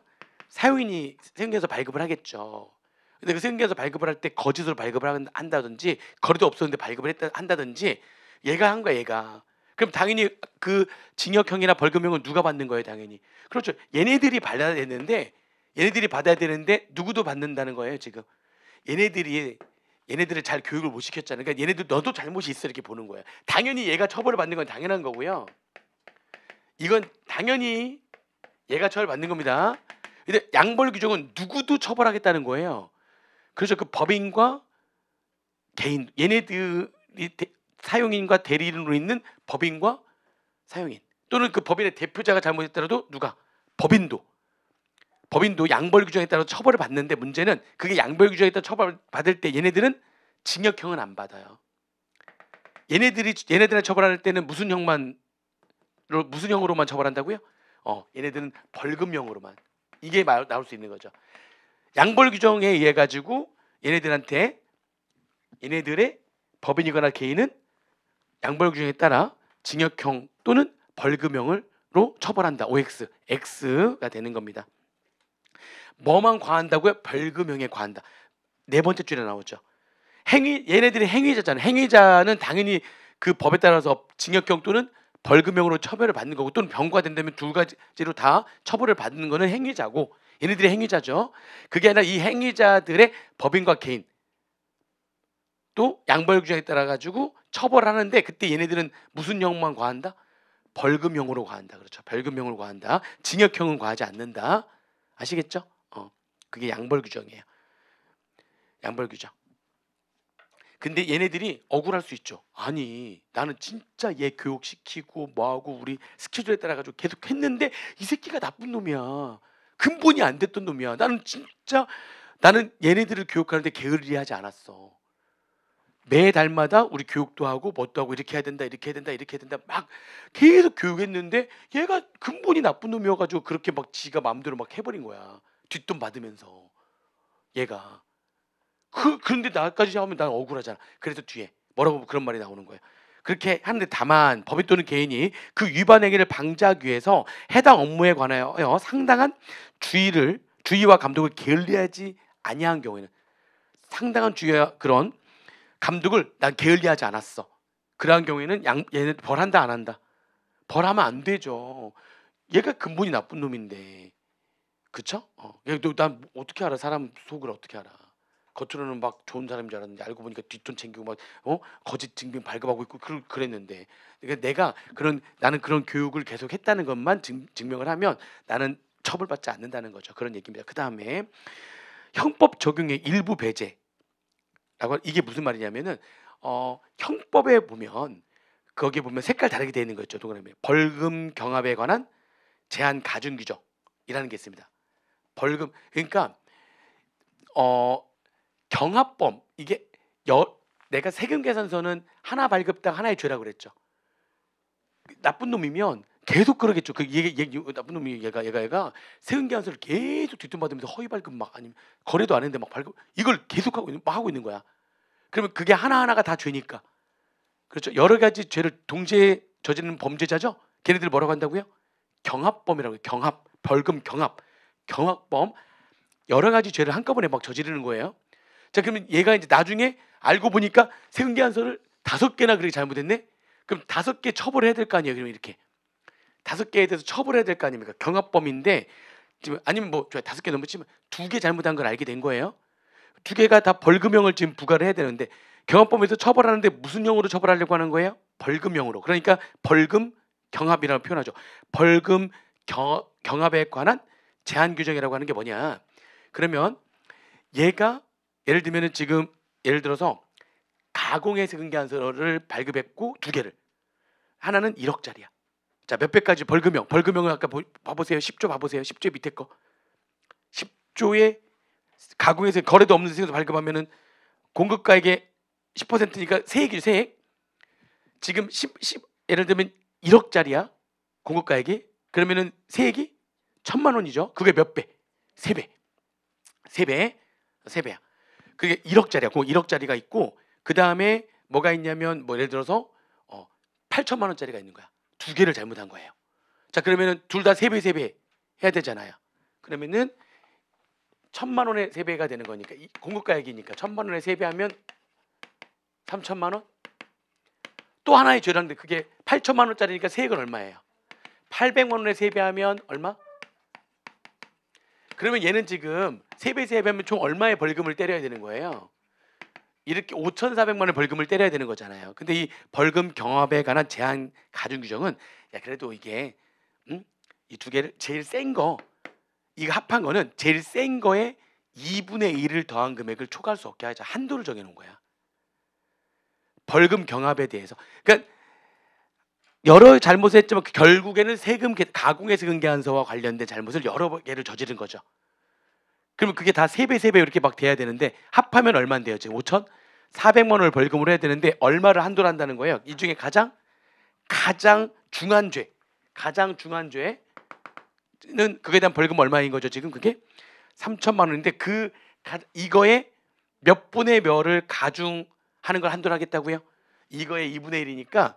사용인이 세금 계산서 발급을 하겠죠. 근데 그 세금 계산서 발급을 할 때 거짓으로 발급을 한다든지 거리도 없었는데 발급을 한다든지 얘가 한 거야, 얘가. 그럼 당연히 그 징역형이나 벌금형은 누가 받는 거예요? 당연히. 그렇죠. 얘네들이 받아야 되는데 누구도 받는다는 거예요, 지금. 얘네들을 잘 교육을 못 시켰잖아요. 그러니까 얘네들 너도 잘못이 있어 이렇게 보는 거예요. 당연히 얘가 처벌을 받는 건 당연한 거고요. 이건 당연히 얘가 처벌받는 겁니다. 근데 양벌 규정은 누구도 처벌하겠다는 거예요. 그래서 그 법인과 개인, 얘네들이 사용인과 대리인으로 있는 법인과 사용인 또는 그 법인의 대표자가 잘못했더라도 누가? 법인도 양벌 규정에 따라 처벌을 받는데 문제는 그게 양벌 규정에 따라 처벌을 받을 때 얘네들은 징역형은 안 받아요. 얘네들을 처벌할 때는 무슨 형으로만 처벌한다고요? 얘네들은 벌금형으로만. 이게 나올 수 있는 거죠. 양벌 규정에 의해 가지고 얘네들의 법인이거나 개인은 양벌 규정에 따라 징역형 또는 벌금형으로 처벌한다. OX, X가 되는 겁니다. 뭐만 과한다고요? 벌금형에 과한다. 네 번째 줄에 나오죠. 얘네들이 행위자잖아요. 행위자는 당연히 그 법에 따라서 징역형 또는 벌금형으로 처벌을 받는 거고 또는 병과가 된다면 두 가지로 다 처벌을 받는 거는 행위자고 얘네들이 행위자죠. 그게 아니라 이 행위자들의 법인과 개인 또 양벌 규정에 따라 가지고 처벌하는데 그때 얘네들은 무슨 형만 과한다? 벌금형으로 과한다. 그렇죠. 벌금형으로 과한다. 징역형은 과하지 않는다. 아시겠죠? 그게 양벌 규정이에요. 양벌 규정. 근데 얘네들이 억울할 수 있죠. 아니 나는 진짜 얘 교육시키고 뭐하고 우리 스케줄에 따라 가지고 계속 했는데 이 새끼가 나쁜 놈이야. 근본이 안 됐던 놈이야. 나는 얘네들을 교육하는데 게을리하지 않았어. 매달마다 우리 교육도 하고 뭣도 하고 이렇게 해야 된다 막 계속 교육했는데 얘가 근본이 나쁜 놈이어가지고 그렇게 막 지가 마음대로 막 해버린 거야. 뒷돈 받으면서 얘가. 그런데 나까지 하면 난 억울하잖아. 그래서 뒤에 뭐라고 그런 말이 나오는 거예요. 그렇게 하는데 다만 법인 또는 개인이 그 위반 행위를 방지하기 위해서 해당 업무에 관하여 상당한 주의와 감독을 게을리하지 아니한 경우에는 상당한 주의와 그런 감독을 난 게을리하지 않았어. 그러한 경우에는 얘는 벌한다 안 한다? 벌하면 안 되죠. 얘가 근본이 나쁜 놈인데. 그쵸? 난 어떻게 알아? 사람 속을 어떻게 알아? 겉으로는 막 좋은 사람인 줄 알았는데 알고 보니까 뒷돈 챙기고 막 거짓 증빙 발급하고 있고 그랬는데, 그러니까 나는 그런 교육을 계속 했다는 것만 증명을 하면 나는 처벌받지 않는다는 거죠. 그런 얘기입니다. 그 다음에 형법 적용의 일부 배제라고, 이게 무슨 말이냐면은 형법에 보면 거기에 보면 색깔 다르게 되어 있는 거 있죠. 동그라미 벌금 경합에 관한 제한 가중 규정이라는 게 있습니다. 벌금, 그러니까 경합범, 이게 내가 세금 계산서는 하나 발급당 하나의 죄라고 그랬죠. 나쁜 놈이면 계속 그러겠죠. 얘 나쁜 놈이 얘가 세금 계산서를 계속 뒤통받으면서 허위 발급 막, 아니면 거래도 안 했는데 막 발급, 이걸 계속 하고 있는 거야. 그러면 그게 하나하나가 다 죄니까. 그렇죠. 여러 가지 죄를 동시에 저지르는 범죄자죠. 걔네들 뭐라고 한다고요? 경합범이라고 해요. 경합, 벌금 경합범, 여러 가지 죄를 한꺼번에 막 저지르는 거예요. 자, 그러면 얘가 이제 나중에 알고 보니까 세금 계산서를 5개나 그렇게 잘못했네. 그럼 5개 처벌해야 될 거 아니에요. 그러면 이렇게 5개에 대해서 처벌해야 될 거 아닙니까? 경합범인데, 지금 아니면 뭐 5개 넘었지만 2개 잘못한 걸 알게 된 거예요. 2개가 다 벌금형을 지금 부과를 해야 되는데, 경합범에서 처벌하는데 무슨 형으로 처벌하려고 하는 거예요? 벌금형으로. 그러니까 벌금 경합이라고 표현하죠. 벌금 경합에 관한 제한 규정이라고 하는 게 뭐냐? 그러면 얘가 예를 들면은 지금 예를 들어서 가공의 세금 계산서를 발급했고 2개를, 하나는 1억짜리야. 자, 몇 배까지 벌금형을 아까 봐보세요. 10조 봐보세요. 10조 밑에 거. 10조에 가공에서 거래도 없는 세금서 발급하면은 공급가액의 10%니까 세액이죠. 세액. 지금 예를 들면 1억짜리야. 공급가액이. 그러면은 세액이 1,000만 원이죠. 그게 몇 배? 3배. 3배야. 그게 1억짜리야. 1억짜리가 있고, 그 다음에 뭐가 있냐면 뭐 예를 들어서 8천만 원짜리가 있는 거야. 2개를 잘못한 거예요. 자, 그러면은 둘 다 3배 해야 되잖아요. 그러면은 1,000만 원의 3배가 되는 거니까, 공급가액이니까 1,000만 원의 3배하면 3천만 원. 또 하나의 죄라는데 그게 8천만 원짜리니까 세액은 얼마예요? 800만 원의 3배하면 얼마? 그러면 얘는 지금 3배 하면 총 얼마의 벌금을 때려야 되는 거예요? 이렇게 5,400만 원의 벌금을 때려야 되는 거잖아요. 근데 이 벌금 경합에 관한 제한 가중 규정은, 야, 그래도 이게 이 2개를 제일 센 거, 이거 합한 거는 제일 센 거에 2분의 1을 더한 금액을 초과할 수 없게 하자. 한도를 정해 놓은 거야. 벌금 경합에 대해서. 그러니까 여러 잘못을 했지만 결국에는 가공의 세금 계산서와 관련된 잘못을 여러 개를 저지른 거죠. 그러면 그게 다 3배 이렇게 막 돼야 되는데, 합하면 얼마인데요? 지금 5,400만 원을 벌금으로 해야 되는데 얼마를 한도를 한다는 거예요? 이 중에 가장 중한 죄는 그거에 대한 벌금 얼마인 거죠? 지금 그게 3천만 원인데, 이거에 몇 분의 몇을 가중하는 걸 한도를 하겠다고요? 이거의 2분의 1이니까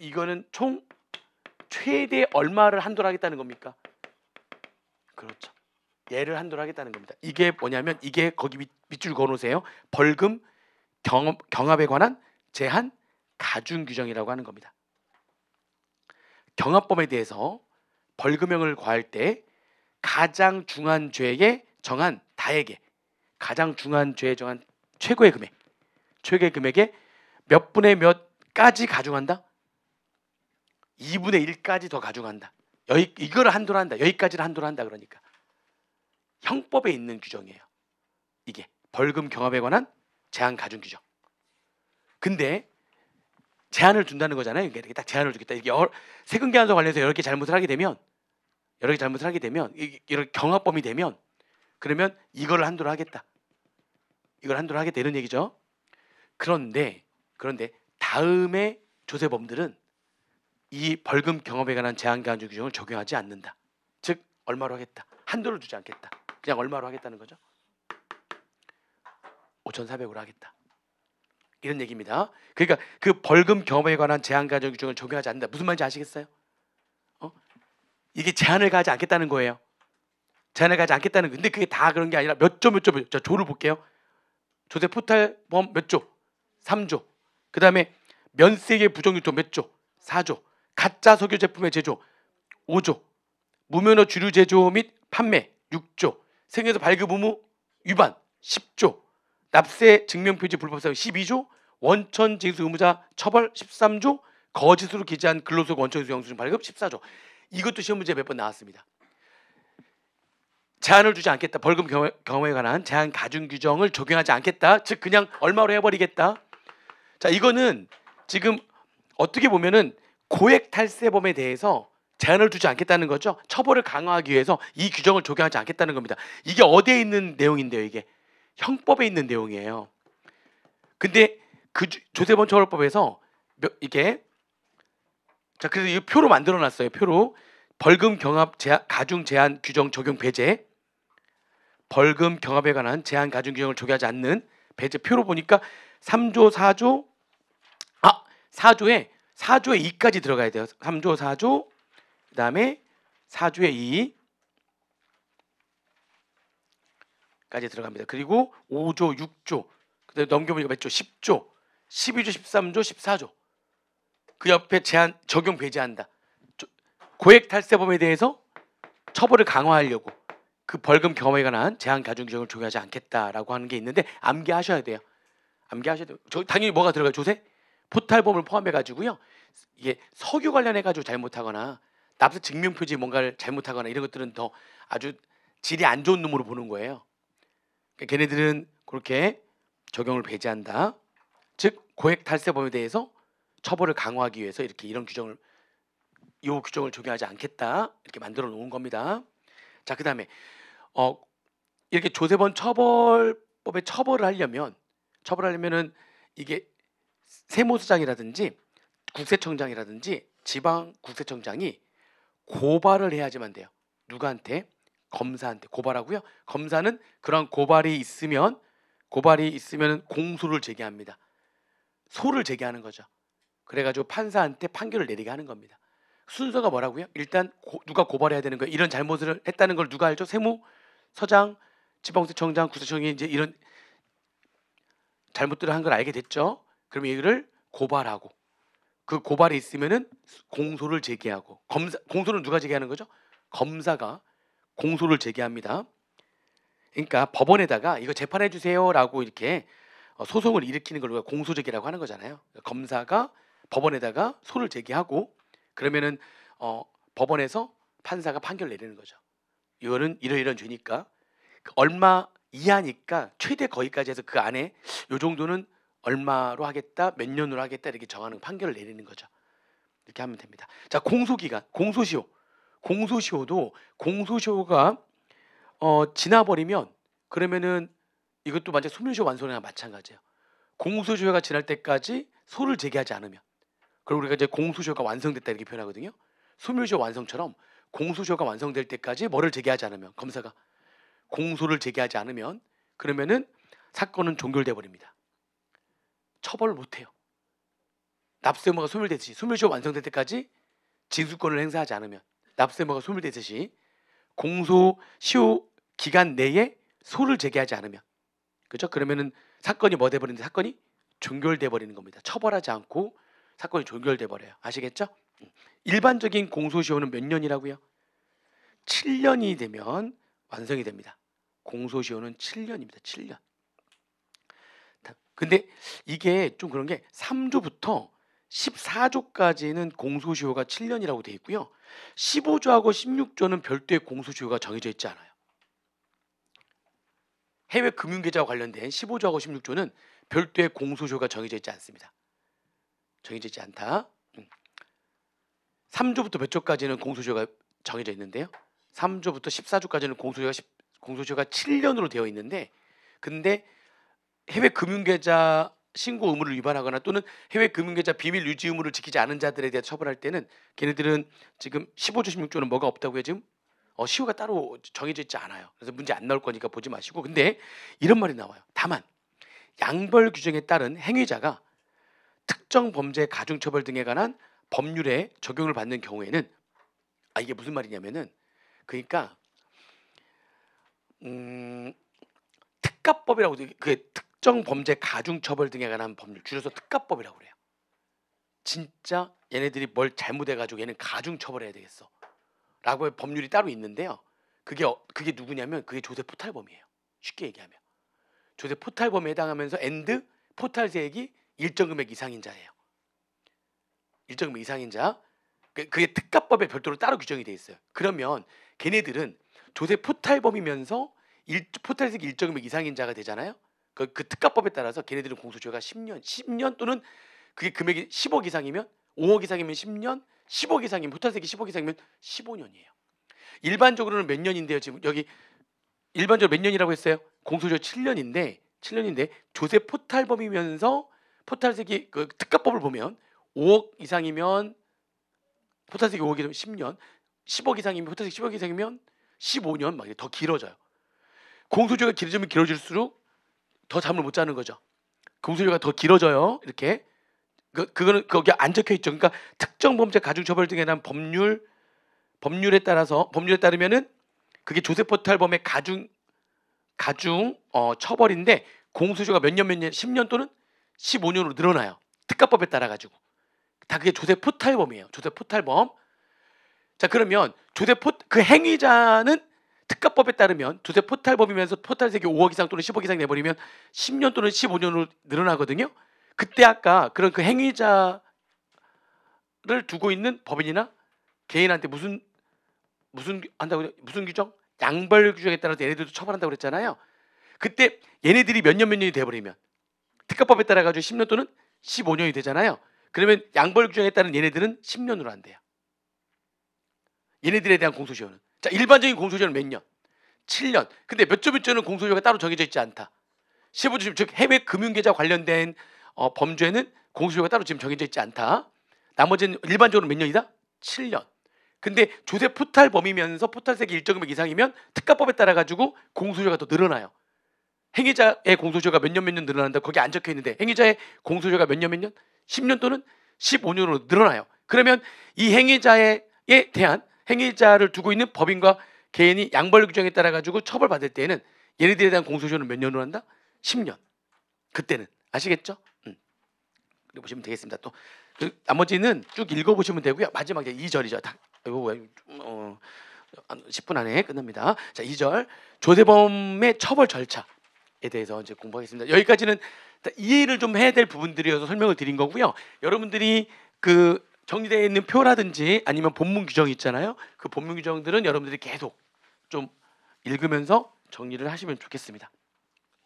이거는 총 최대 얼마를 한도를 하겠다는 겁니까? 그렇죠. 얘를 한도를 하겠다는 겁니다. 이게 뭐냐면, 이게 거기 밑줄 그어놓으세요. 벌금 경합에 관한 제한 가중 규정이라고 하는 겁니다. 경합범에 대해서 벌금형을 과할 때 가장 중한 죄에 정한 다액에, 가장 중한 죄에 정한 최고의 금액에 몇 분의 몇까지 가중한다? 2분의 1까지 더 가중한다. 이거를 한도로 한다. 여기까지를 한도로 한다. 그러니까 형법에 있는 규정이에요. 이게 벌금 경합에 관한 제한 가중 규정. 근데 제한을 둔다는 거잖아요. 이렇게 딱 제한을 두겠다. 이게 세금 계산서 관련해서 여러 개 잘못을 하게 되면, 이런 경합범이 되면, 그러면 이거를 한도로 하겠다. 이걸 한도로 하겠다, 이런 얘기죠. 그런데 다음에 조세범들은 이 벌금 경합에 관한 제한 가중 규정을 적용하지 않는다. 즉 얼마로 하겠다. 한도를 두지 않겠다. 그냥 얼마로 하겠다는 거죠? 5,400으로 하겠다. 이런 얘기입니다. 그러니까 그 벌금 경합에 관한 제한 가중 규정을 적용하지 않는다. 무슨 말인지 아시겠어요? 이게 제한을 가하지 않겠다는 거예요. 제한을 가하지 않겠다는 거. 근데 그게 다 그런 게 아니라 몇 조. 자, 조를 볼게요. 조세 포탈범 몇 조? 3조. 그 다음에 면세계 부정유통 몇 조? 4조. 가짜 석유 제품의 제조 5조. 무면허 주류 제조 및 판매 6조. 생에서 발급 의무 위반 10조. 납세 증명표지 불법 사용 12조. 원천 징수 의무자 처벌 13조. 거짓으로 기재한 근로소 원천징수 영수증 발급 14조. 이것도 시험 문제 몇 번 나왔습니다. 제한을 두지 않겠다. 벌금 경우에 관한 제한 가중 규정을 적용하지 않겠다. 즉 그냥 얼마로 해버리겠다. 자, 이거는 지금 어떻게 보면은 고액 탈세범에 대해서 제한을 두지 않겠다는 거죠. 처벌을 강화하기 위해서 이 규정을 적용하지 않겠다는 겁니다. 이게 어디에 있는 내용인데요? 이게 형법에 있는 내용이에요. 근데 그 조세범 처벌법에서 이게 자, 그래서 이 표로 만들어놨어요. 표로 벌금 경합 가중 제한 규정 적용 배제, 벌금 경합에 관한 제한 가중 규정을 적용하지 않는 배제 표로 보니까 3조 4조 4조에 2까지 들어가야 돼요. 3조 4조 그다음에 4조에 2까지 들어갑니다. 그리고 5조 6조 그다음에 넘겨보니까 몇 조? 10조 12조 13조 14조 그 옆에 제한 적용 배제한다. 고액 탈세범에 대해서 처벌을 강화하려고 그 벌금 경험에 관한 제한 가중 규정을 적용하지 않겠다라고 하는 게 있는데 암기하셔야 돼요. 암기하셔야 돼요. 당연히 뭐가 들어가요? 조세? 포탈범을 포함해 가지고요. 이게 석유 관련해 가지고 잘못하거나 납세 증명표지 뭔가를 잘못하거나 이런 것들은 더 아주 질이 안 좋은 놈으로 보는 거예요. 그러니까 걔네들은 그렇게 적용을 배제한다. 즉 고액 탈세범에 대해서 처벌을 강화하기 위해서 이렇게 이런 규정을 이 규정을 적용하지 않겠다 이렇게 만들어 놓은 겁니다. 자, 그다음에 이렇게 조세범 처벌법에 처벌하려면은 이게 세무서장이라든지 국세청장이라든지 지방 국세청장이 고발을 해야지만 돼요. 누구한테? 검사한테 고발하고요. 검사는 그런 고발이 있으면 공소를 제기합니다. 소를 제기하는 거죠. 그래가지고 판사한테 판결을 내리게 하는 겁니다. 순서가 뭐라고요? 일단 누가 고발해야 되는 거예요. 이런 잘못을 했다는 걸 누가 알죠? 세무서장, 지방국세청장, 국세청이 이제 이런 잘못들을 한 걸 알게 됐죠. 그러면 이거를 고발하고 그 고발이 있으면은 공소를 제기하고 공소는 누가 제기하는 거죠? 검사가 공소를 제기합니다. 그러니까 법원에다가 이거 재판해 주세요라고 이렇게 소송을 일으키는 걸 우리가 공소 제기라고 하는 거잖아요. 검사가 법원에다가 소를 제기하고 그러면은 법원에서 판사가 판결 내리는 거죠. 이거는 이러이러한 죄니까 얼마 이하니까 최대 거기까지 해서 그 안에 요 정도는 얼마로 하겠다, 몇 년으로 하겠다 이렇게 정하는 판결을 내리는 거죠. 이렇게 하면 됩니다. 자, 공소기간, 공소시효도 공소시효가 지나버리면 그러면은 이것도 만약 소멸시효 완성이나 마찬가지예요. 공소시효가 지날 때까지 소를 제기하지 않으면 그리고 우리가 이제 공소시효가 완성됐다 이렇게 표현하거든요. 소멸시효 완성처럼 공소시효가 완성될 때까지 뭐를 제기하지 않으면 검사가 공소를 제기하지 않으면 그러면은 사건은 종결돼 버립니다. 처벌을 못해요. 납세 의무가 소멸되듯이 소멸시효 완성될 때까지 징수권을 행사하지 않으면 납세 의무가 소멸되듯이 공소시효 기간 내에 소를 제기하지 않으면 그렇죠? 그러면은 사건이 뭐 돼버리는데 사건이 종결돼 버리는 겁니다. 처벌하지 않고 사건이 종결돼 버려요. 아시겠죠? 일반적인 공소시효는 몇 년이라고요? 7년이 되면 완성이 됩니다. 공소시효는 7년입니다. 7년. 근데 이게 좀 그런 게 3조부터 14조까지는 공소시효가 7년이라고 되어 있고요. 15조하고 16조는 별도의 공소시효가 정해져 있지 않아요. 해외 금융계좌와 관련된 15조하고 16조는 별도의 공소시효가 정해져 있지 않습니다. 정해져 있지 않다. 3조부터 몇 조까지는 공소시효가 정해져 있는데요. 3조부터 14조까지는 공소시효가 7년으로 되어 있는데 근데 해외 금융계좌 신고 의무를 위반하거나 또는 해외 금융계좌 비밀 유지 의무를 지키지 않은 자들에 대해 처벌할 때는 걔네들은 지금 15조 16조는 뭐가 없다고요? 지금 시효가 따로 정해져 있지 않아요. 그래서 문제 안 나올 거니까 보지 마시고 근데 이런 말이 나와요. 다만 양벌 규정에 따른 행위자가 특정 범죄 가중처벌 등에 관한 법률에 적용을 받는 경우에는 이게 무슨 말이냐면은 그러니까 특가법이라고 그 특정 범죄 가중처벌 등에 관한 법률 줄여서 특가법이라고 그래요. 진짜 얘네들이 뭘 잘못해가지고 얘는 가중 처벌해야 되겠어 라고 법률이 따로 있는데요. 그게 누구냐면 그게 조세 포탈범이에요. 쉽게 얘기하면 조세 포탈범에 해당하면서 엔드 포탈세액이 일정 금액 이상인 자예요. 일정 금액 이상인 자. 그게 특가법에 별도로 따로 규정이 돼 있어요. 그러면 걔네들은 조세 포탈범이면서 포탈세액 일정 금액 이상인 자가 되잖아요. 그 특가법에 따라서 걔네들은 공소시효가 10년 또는 그게 금액이 10억 이상이면 5억 이상이면 10년, 10억 이상이면 포탈세액이 10억 이상이면 15년이에요. 일반적으로는 몇 년인데요? 지금 여기 일반적으로 몇 년이라고 했어요? 공소시효 7년인데 조세 포탈범이면서 포탈세액이 그 특가법을 보면 5억 이상이면 포탈세액이 5억이면 10년, 10억 이상이면 포탈세액 10억 이상이면 15년 막 더 길어져요. 공소시효가 길어지면 길어질수록 더 잠을 못 자는 거죠. 공소시효가 더 길어져요. 이렇게 그거는 거기 안 적혀 있죠. 그러니까 특정 범죄 가중 처벌 등에 대한 법률에 따르면은 그게 조세 포탈범의 가중 처벌인데 공소시효가 몇 년 10년 또는 15년으로 늘어나요. 특가법에 따라 가지고 다 그게 조세 포탈범이에요. 조세 포탈범. 자 그러면 그 행위자는 특가법에 따르면 조세 포탈범이면서 포탈세액이 5억 이상 또는 10억 이상 내버리면 10년 또는 15년으로 늘어나거든요. 그때 아까 그런 그 행위자를 두고 있는 법인이나 개인한테 무슨 규정? 양벌 규정에 따라서 얘네들도 처벌한다고 그랬잖아요. 그때 얘네들이 몇 년이 돼버리면 특가법에 따라 가지고 10년 또는 15년이 되잖아요. 그러면 양벌 규정에 따른 얘네들은 10년으로 한대요. 얘네들에 대한 공소시효는. 자 일반적인 공소시효는 몇 년? 7년. 근데 몇 조는 공소시효가 따로 정해져 있지 않다. 15조 즉 해외 금융계좌 관련된 범죄는 공소시효가 따로 지금 정해져 있지 않다. 나머지는 일반적으로 몇 년이다? 7년. 근데 조세 포탈범이면서 포탈세액이 일정 금액 이상이면 특가법에 따라 가지고 공소시효가 더 늘어나요. 행위자의 공소시효가 몇 년 늘어난다. 거기 안 적혀 있는데 행위자의 공소시효가 몇 년 10년 또는 15년으로 늘어나요. 그러면 이 행위자에 대한 행위자를 두고 있는 법인과 개인이 양벌 규정에 따라 가지고 처벌받을 때에는 얘네들에 대한 공소시효는 몇 년으로 한다? 10년. 그때는 아시겠죠? 그리고 보시면 되겠습니다. 또 나머지는 쭉 읽어보시면 되고요. 마지막 이제 2절이죠. 10분 안에 끝납니다. 자 2절 조세범의 처벌 절차에 대해서 이제 공부하겠습니다. 여기까지는 이해를 좀 해야 될 부분들이어서 설명을 드린 거고요. 여러분들이 그 정리되어 있는 표라든지 아니면 본문 규정 있잖아요. 그 본문 규정들은 여러분들이 계속 좀 읽으면서 정리를 하시면 좋겠습니다.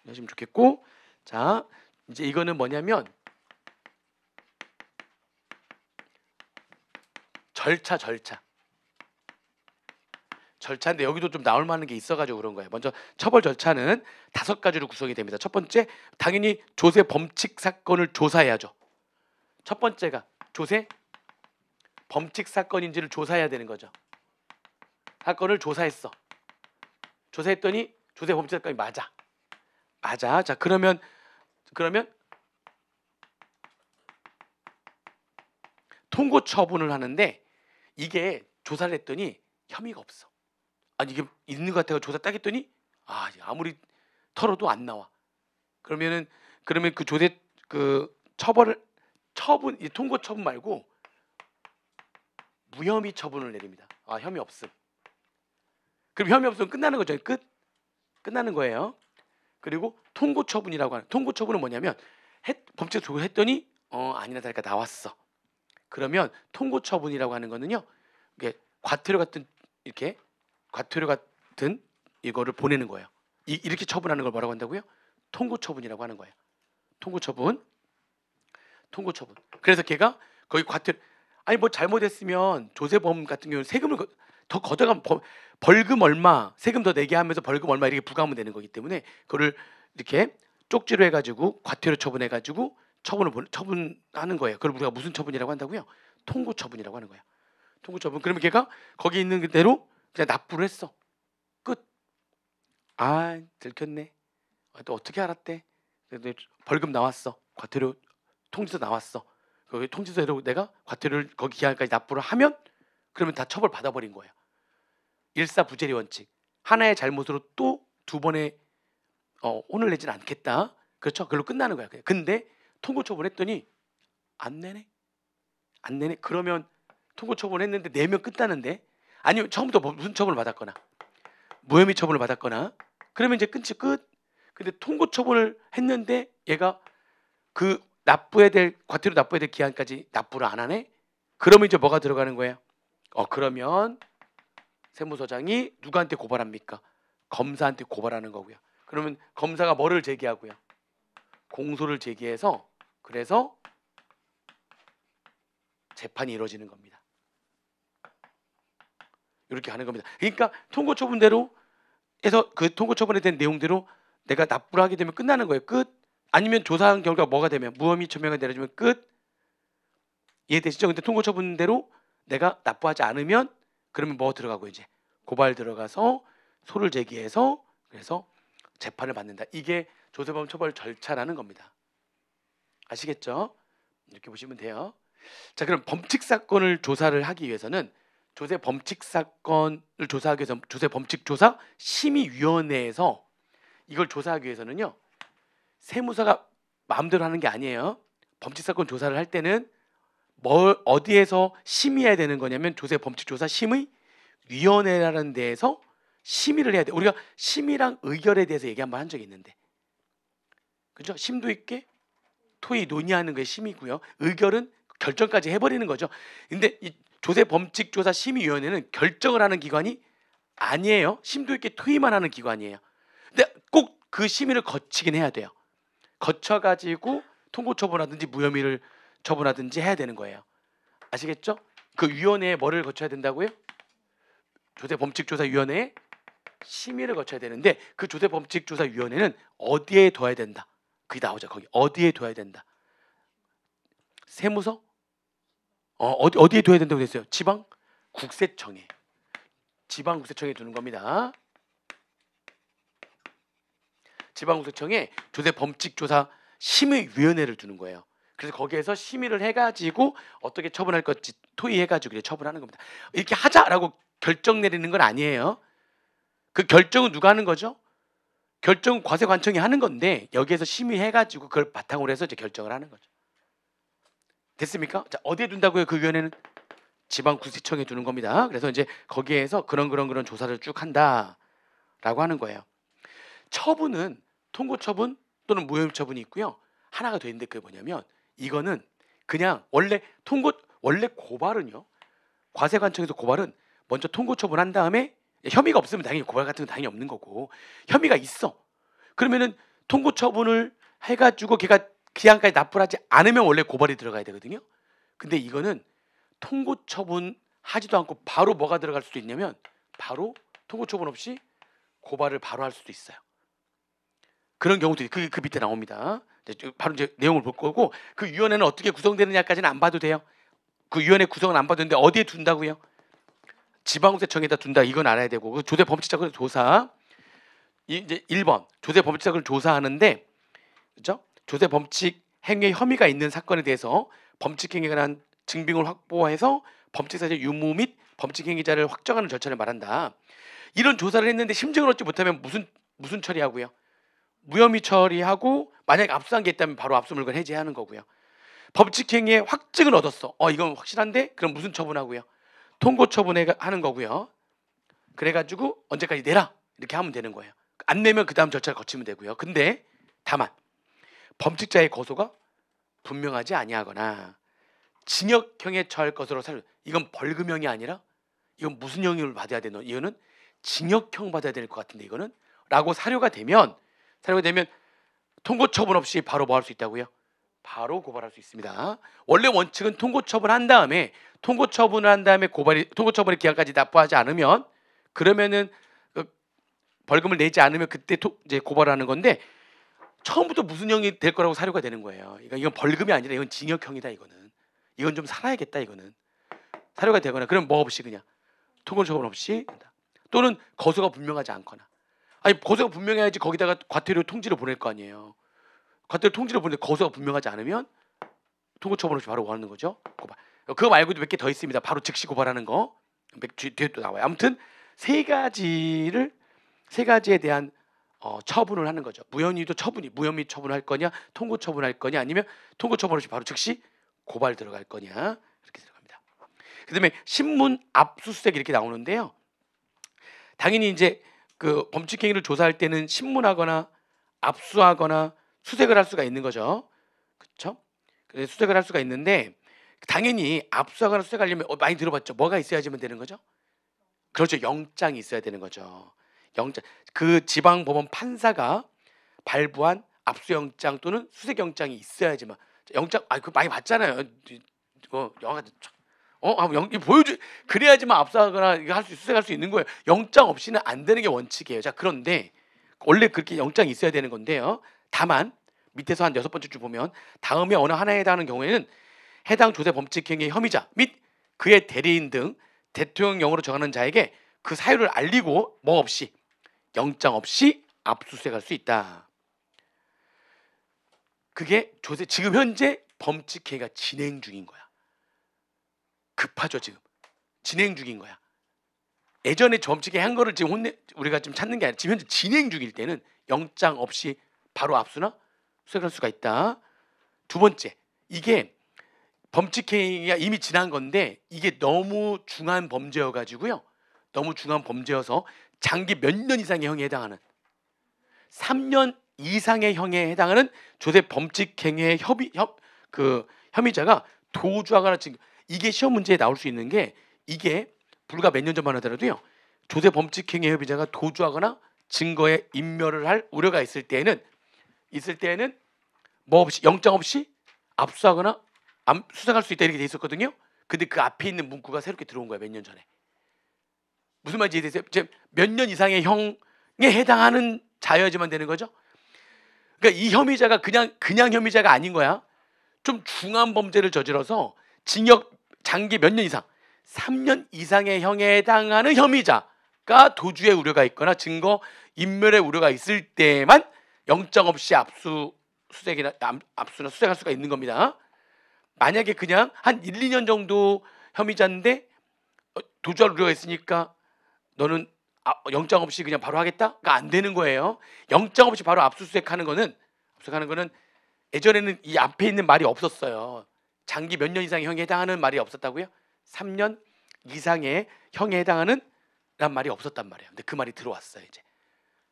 하시면 좋겠고, 자 이제 이거는 뭐냐면 절차인데 여기도 좀 나올 만한 게 있어가지고 그런 거예요. 먼저 처벌 절차는 5가지로 구성이 됩니다. 첫 번째, 당연히 조세 범칙 사건을 조사해야죠. 첫 번째가 조세 범칙 사건인지를 조사해야 되는 거죠. 사건을 조사했어. 조사했더니 조세 범칙 사건이 맞아. 자 그러면 통고 처분을 하는데 이게 조사를 했더니 혐의가 없어. 아니 이게 있는 것 같아서 조사 딱 했더니 아무리 털어도 안 나와. 그러면 그 조세 그 처분 이 통고 처분 말고 무혐의 처분을 내립니다. 혐의 없음. 그럼 혐의 없으면 끝나는 거죠. 끝나는 거예요. 그리고 통고 처분이라고 하는 통고 처분은 뭐냐면 범죄 조사를 했더니 아니나 다를까 나왔어. 그러면 통고 처분이라고 하는 거는요. 이게 과태료 같은 이거를 보내는 거예요. 이렇게 처분하는 걸 뭐라고 한다고요? 통고 처분이라고 하는 거예요. 통고 처분. 그래서 걔가 거기 과태료 뭐 잘못했으면 조세범 같은 경우는 세금을 더 걷어가면 벌금 얼마, 세금 더 내게 하면서 벌금 얼마 이렇게 부과하면 되는 거기 때문에 그거를 이렇게 쪽지로 해가지고 과태료 처분해가지고 처분하는 거예요. 그걸 우리가 무슨 처분이라고 한다고요? 통고 처분이라고 하는 거예요. 통고 처분. 그러면 걔가 거기 있는 그대로 그냥 납부를 했어. 끝. 들켰네. 또 어떻게 알았대? 벌금 나왔어. 과태료 통지서 나왔어. 거기 통지서로 내가 과태료를 거기 기한까지 납부를 하면 그러면 다 처벌 받아버린 거예요. 일사부재리 원칙. 하나의 잘못으로 또 두 번의 혼을 내지는 않겠다. 그렇죠? 그걸로 끝나는 거야. 근데 통고 처분했더니 안 내네. 안 내네? 그러면 통고 처분했는데 내면 끝나는데, 아니면 처음부터 무슨 처분을 받았거나 무혐의 처분을 받았거나 그러면 이제 끊지 끝. 근데 통고 처분을 했는데 얘가 그 납부해야 될 과태료 납부해야 될 기한까지 납부를 안 하네? 그러면 이제 뭐가 들어가는 거예요? 그러면 세무서장이 누구한테 고발합니까? 검사한테 고발하는 거고요. 그러면 검사가 뭐를 제기하고요? 공소를 제기해서 그래서 재판이 이루어지는 겁니다. 이렇게 하는 겁니다. 그러니까 통고처분대로 해서 그 통고처분에 대한 내용대로 내가 납부를 하게 되면 끝나는 거예요. 끝. 아니면 조사한 결과 뭐가 되면 무혐의 처명이 내려지면 끝. 이해되시죠? 근데 통고처분대로 내가 납부하지 않으면 그러면 뭐 들어가고 이제 고발 들어가서 소를 제기해서 그래서 재판을 받는다. 이게 조세범 처벌 절차라는 겁니다. 아시겠죠? 이렇게 보시면 돼요. 자, 그럼 범칙 사건을 조사를 하기 위해서는 조세 범칙 사건을 조사하기 위해서 조세 범칙 조사 심의위원회에서 이걸 조사하기 위해서는요, 세무사가 마음대로 하는 게 아니에요. 범칙 사건 조사를 할 때는 뭘 어디에서 심의해야 되는 거냐면 조세 범칙 조사 심의위원회라는 데에서 심의를 해야 돼. 우리가 심의랑 의결에 대해서 얘기 한번 한 적이 있는데, 그죠? 심도 있게 토의 논의하는 게 심의고요. 의결은 결정까지 해버리는 거죠. 근데 이 조세 범칙 조사 심의위원회는 결정을 하는 기관이 아니에요. 심도 있게 토의만 하는 기관이에요. 근데 꼭 그 심의를 거치긴 해야 돼요. 거쳐가지고 통고 처분하든지 무혐의를 처분하든지 해야 되는 거예요. 아시겠죠? 그 위원회에 뭐를 거쳐야 된다고요? 조세 범칙 조사 위원회에 심의를 거쳐야 되는데 그 조세 범칙 조사 위원회는 어디에 둬야 된다. 그게 나오죠. 거기 어디에 둬야 된다. 세무서? 어디에 둬야 된다고 했어요? 지방 국세청에. 지방 국세청에 두는 겁니다. 지방 국세청에 조세 범칙 조사 심의위원회를 두는 거예요. 그래서 거기에서 심의를 해가지고 어떻게 처분할 건지 토의해가지고 처분하는 겁니다. 이렇게 하자라고 결정 내리는 건 아니에요. 그 결정은 누가 하는 거죠? 결정은 과세관청이 하는 건데 여기에서 심의해가지고 그걸 바탕으로 해서 이제 결정을 하는 거죠. 됐습니까? 자, 어디에 둔다고요? 그 위원회는 지방국세청에 두는 겁니다. 그래서 이제 거기에서 그런 조사를 쭉 한다라고 하는 거예요. 처분은 통고처분 또는 무혐의처분이 있고요. 하나가 더 있는데 그게 뭐냐면 이거는 그냥 원래 고발은요. 과세관청에서 고발은 먼저 통고처분한 다음에 혐의가 없으면 당연히 고발 같은 건 당연히 없는 거고 혐의가 있어. 그러면은 통고처분을 해가지고 걔가 기한까지 납부를 하지 않으면 원래 고발이 들어가야 되거든요. 근데 이거는 통고처분 하지도 않고 바로 뭐가 들어갈 수도 있냐면 바로 통고처분 없이 고발을 바로 할 수도 있어요. 그런 경우도 그 밑에 나옵니다. 바로 이제 내용을 볼 거고 그 위원회는 어떻게 구성되느냐까지는 안 봐도 돼요. 그 위원회 구성은 안 봐도 되는데 어디에 둔다고요? 지방국세청에다 둔다. 이건 알아야 되고 그 조세 범칙사건 조사 이제 1번 조세 범칙사건을 조사하는데 그렇죠? 조세 범칙 행위에 혐의가 있는 사건에 대해서 범칙 행위에 관한 증빙을 확보해서 범칙 사실 유무 및 범칙 행위자를 확정하는 절차를 말한다. 이런 조사를 했는데 심증을 얻지 못하면 무슨 처리하고요? 무혐의 처리하고 만약에 압수한 게 있다면 바로 압수 물건 해제하는 거고요. 법칙 행위에 확증을 얻었어. 이건 확실한데 그럼 무슨 처분하고요? 통고 처분하는 거고요. 그래가지고 언제까지 내라 이렇게 하면 되는 거예요. 안 내면 그 다음 절차를 거치면 되고요. 근데 다만 범칙자의 거소가 분명하지 아니하거나 징역형에 처할 것으로 이건 벌금형이 아니라 이건 무슨 형을 받아야 되노? 이거는 징역형 받아야 될 것 같은데 이거는 라고 사료가 되면 통고 처분 없이 바로 뭐 할 수 있다고요? 바로 고발할 수 있습니다. 원래 원칙은 통고 처분한 다음에 통고 처분의 기한까지 납부하지 않으면 그러면은 벌금을 내지 않으면 그때 이제 고발하는 건데 처음부터 무슨 형이 될 거라고 사료가 되는 거예요. 그러니까 이건 벌금이 아니라 이건 징역형이다. 이건 좀 살아야겠다. 이거는 사료가 되거나 그럼 뭐 없이 그냥 통고 처분 없이 또는 거소가 분명하지 않거나 아니 거소가 분명해야지 거기다가 과태료 통지를 보낼 거 아니에요. 과태료 통지를 보내는데 거소가 분명하지 않으면 통고 처분 없이 바로 고하는 거죠. 고발. 그거 말고도 몇 개 더 있습니다. 바로 즉시 고발하는 거 뒤에 또 나와요. 아무튼 세 가지에 대한 처분을 하는 거죠. 무혐의도 무혐의 처분할 거냐, 통고 처분할 거냐, 아니면 통고 처분 없이 바로 즉시 고발 들어갈 거냐 이렇게 그다음에 신문 압수수색 이렇게 나오는데요. 당연히 이제 그 범칙행위를 조사할 때는 신문하거나 압수하거나 수색을 할 수가 있는 거죠. 그렇죠? 그래서 수색을 할 수가 있는데 당연히 압수하거나 수색하려면 많이 들어봤죠. 뭐가 있어야지만 되는 거죠? 그렇죠. 영장이 있어야 되는 거죠. 영장. 그 지방법원 판사가 발부한 압수영장 또는 수색영장이 있어야지만 영장 그 많이 봤잖아요. 이거 영화 한번 보여줘. 그래야지만 압수하거나 이거 할 수 수색할 수 있는 거예요. 영장 없이는 안 되는 게 원칙이에요. 자, 그런데 원래 그렇게 영장이 있어야 되는 건데요. 다만 밑에서 한 6번째 줄 보면 다음에 어느 하나에 해당하는 경우에는 해당 조세 범칙 행위의 혐의자 및 그의 대리인 등 대통령령으로 정하는 자에게 그 사유를 알리고 뭐 없이 영장 없이 압수수색할 수 있다. 그게 조세 지금 현재 범칙 행위가 진행 중인 거야. 급하죠 지금. 진행 중인 거야. 예전에 범칙 행위 한 거를 지금 우리가 지금 찾는 게 아니라 지금 현재 진행 중일 때는 영장 없이 바로 압수나 수색할 수가 있다. 두 번째, 이게 범칙 행위가 이미 지난 건데 이게 너무 중한 범죄여 가지고요. 너무 중한 범죄여서 장기 몇 년 이상의 형에 해당하는 3년 이상의 형에 해당하는 조세 범칙 행위의 혐의자가 도주하거나 지금 이게 시험 문제에 나올 수 있는 게 이게 불과 몇 년 전만 하더라도요. 조세 범칙 행위의 혐의자가 도주하거나 증거에 인멸을 할 우려가 있을 때에는 뭐 없이 영장 없이 압수하거나 수색할 수 있다 이렇게 돼 있었거든요. 근데 그 앞에 있는 문구가 새롭게 들어온 거야. 몇 년 전에. 무슨 말인지 이해되세요? 이제 몇 년 이상의 형에 해당하는 자여야지만 되는 거죠. 그러니까 이 혐의자가 그냥 혐의자가 아닌 거야. 좀 중한 범죄를 저질러서 징역 장기 몇 년 이상 3년 이상의 형에 해당하는 혐의자가 도주의 우려가 있거나 증거 인멸의 우려가 있을 때만 영장 없이 압수나 수색할 수가 있는 겁니다. 만약에 그냥 한 1, 2년 정도 혐의자인데 도주할 우려가 있으니까 너는 영장 없이 그냥 바로 하겠다가 안 되는 거예요. 영장 없이 바로 압수수색하는 거는 예전에는 이 앞에 있는 말이 없었어요. 장기 몇 년 이상의 형에 해당하는 말이 없었다고요? 3년 이상의 형에 해당하는 란 말이 없었단 말이에요. 근데 그 말이 들어왔어요. 이제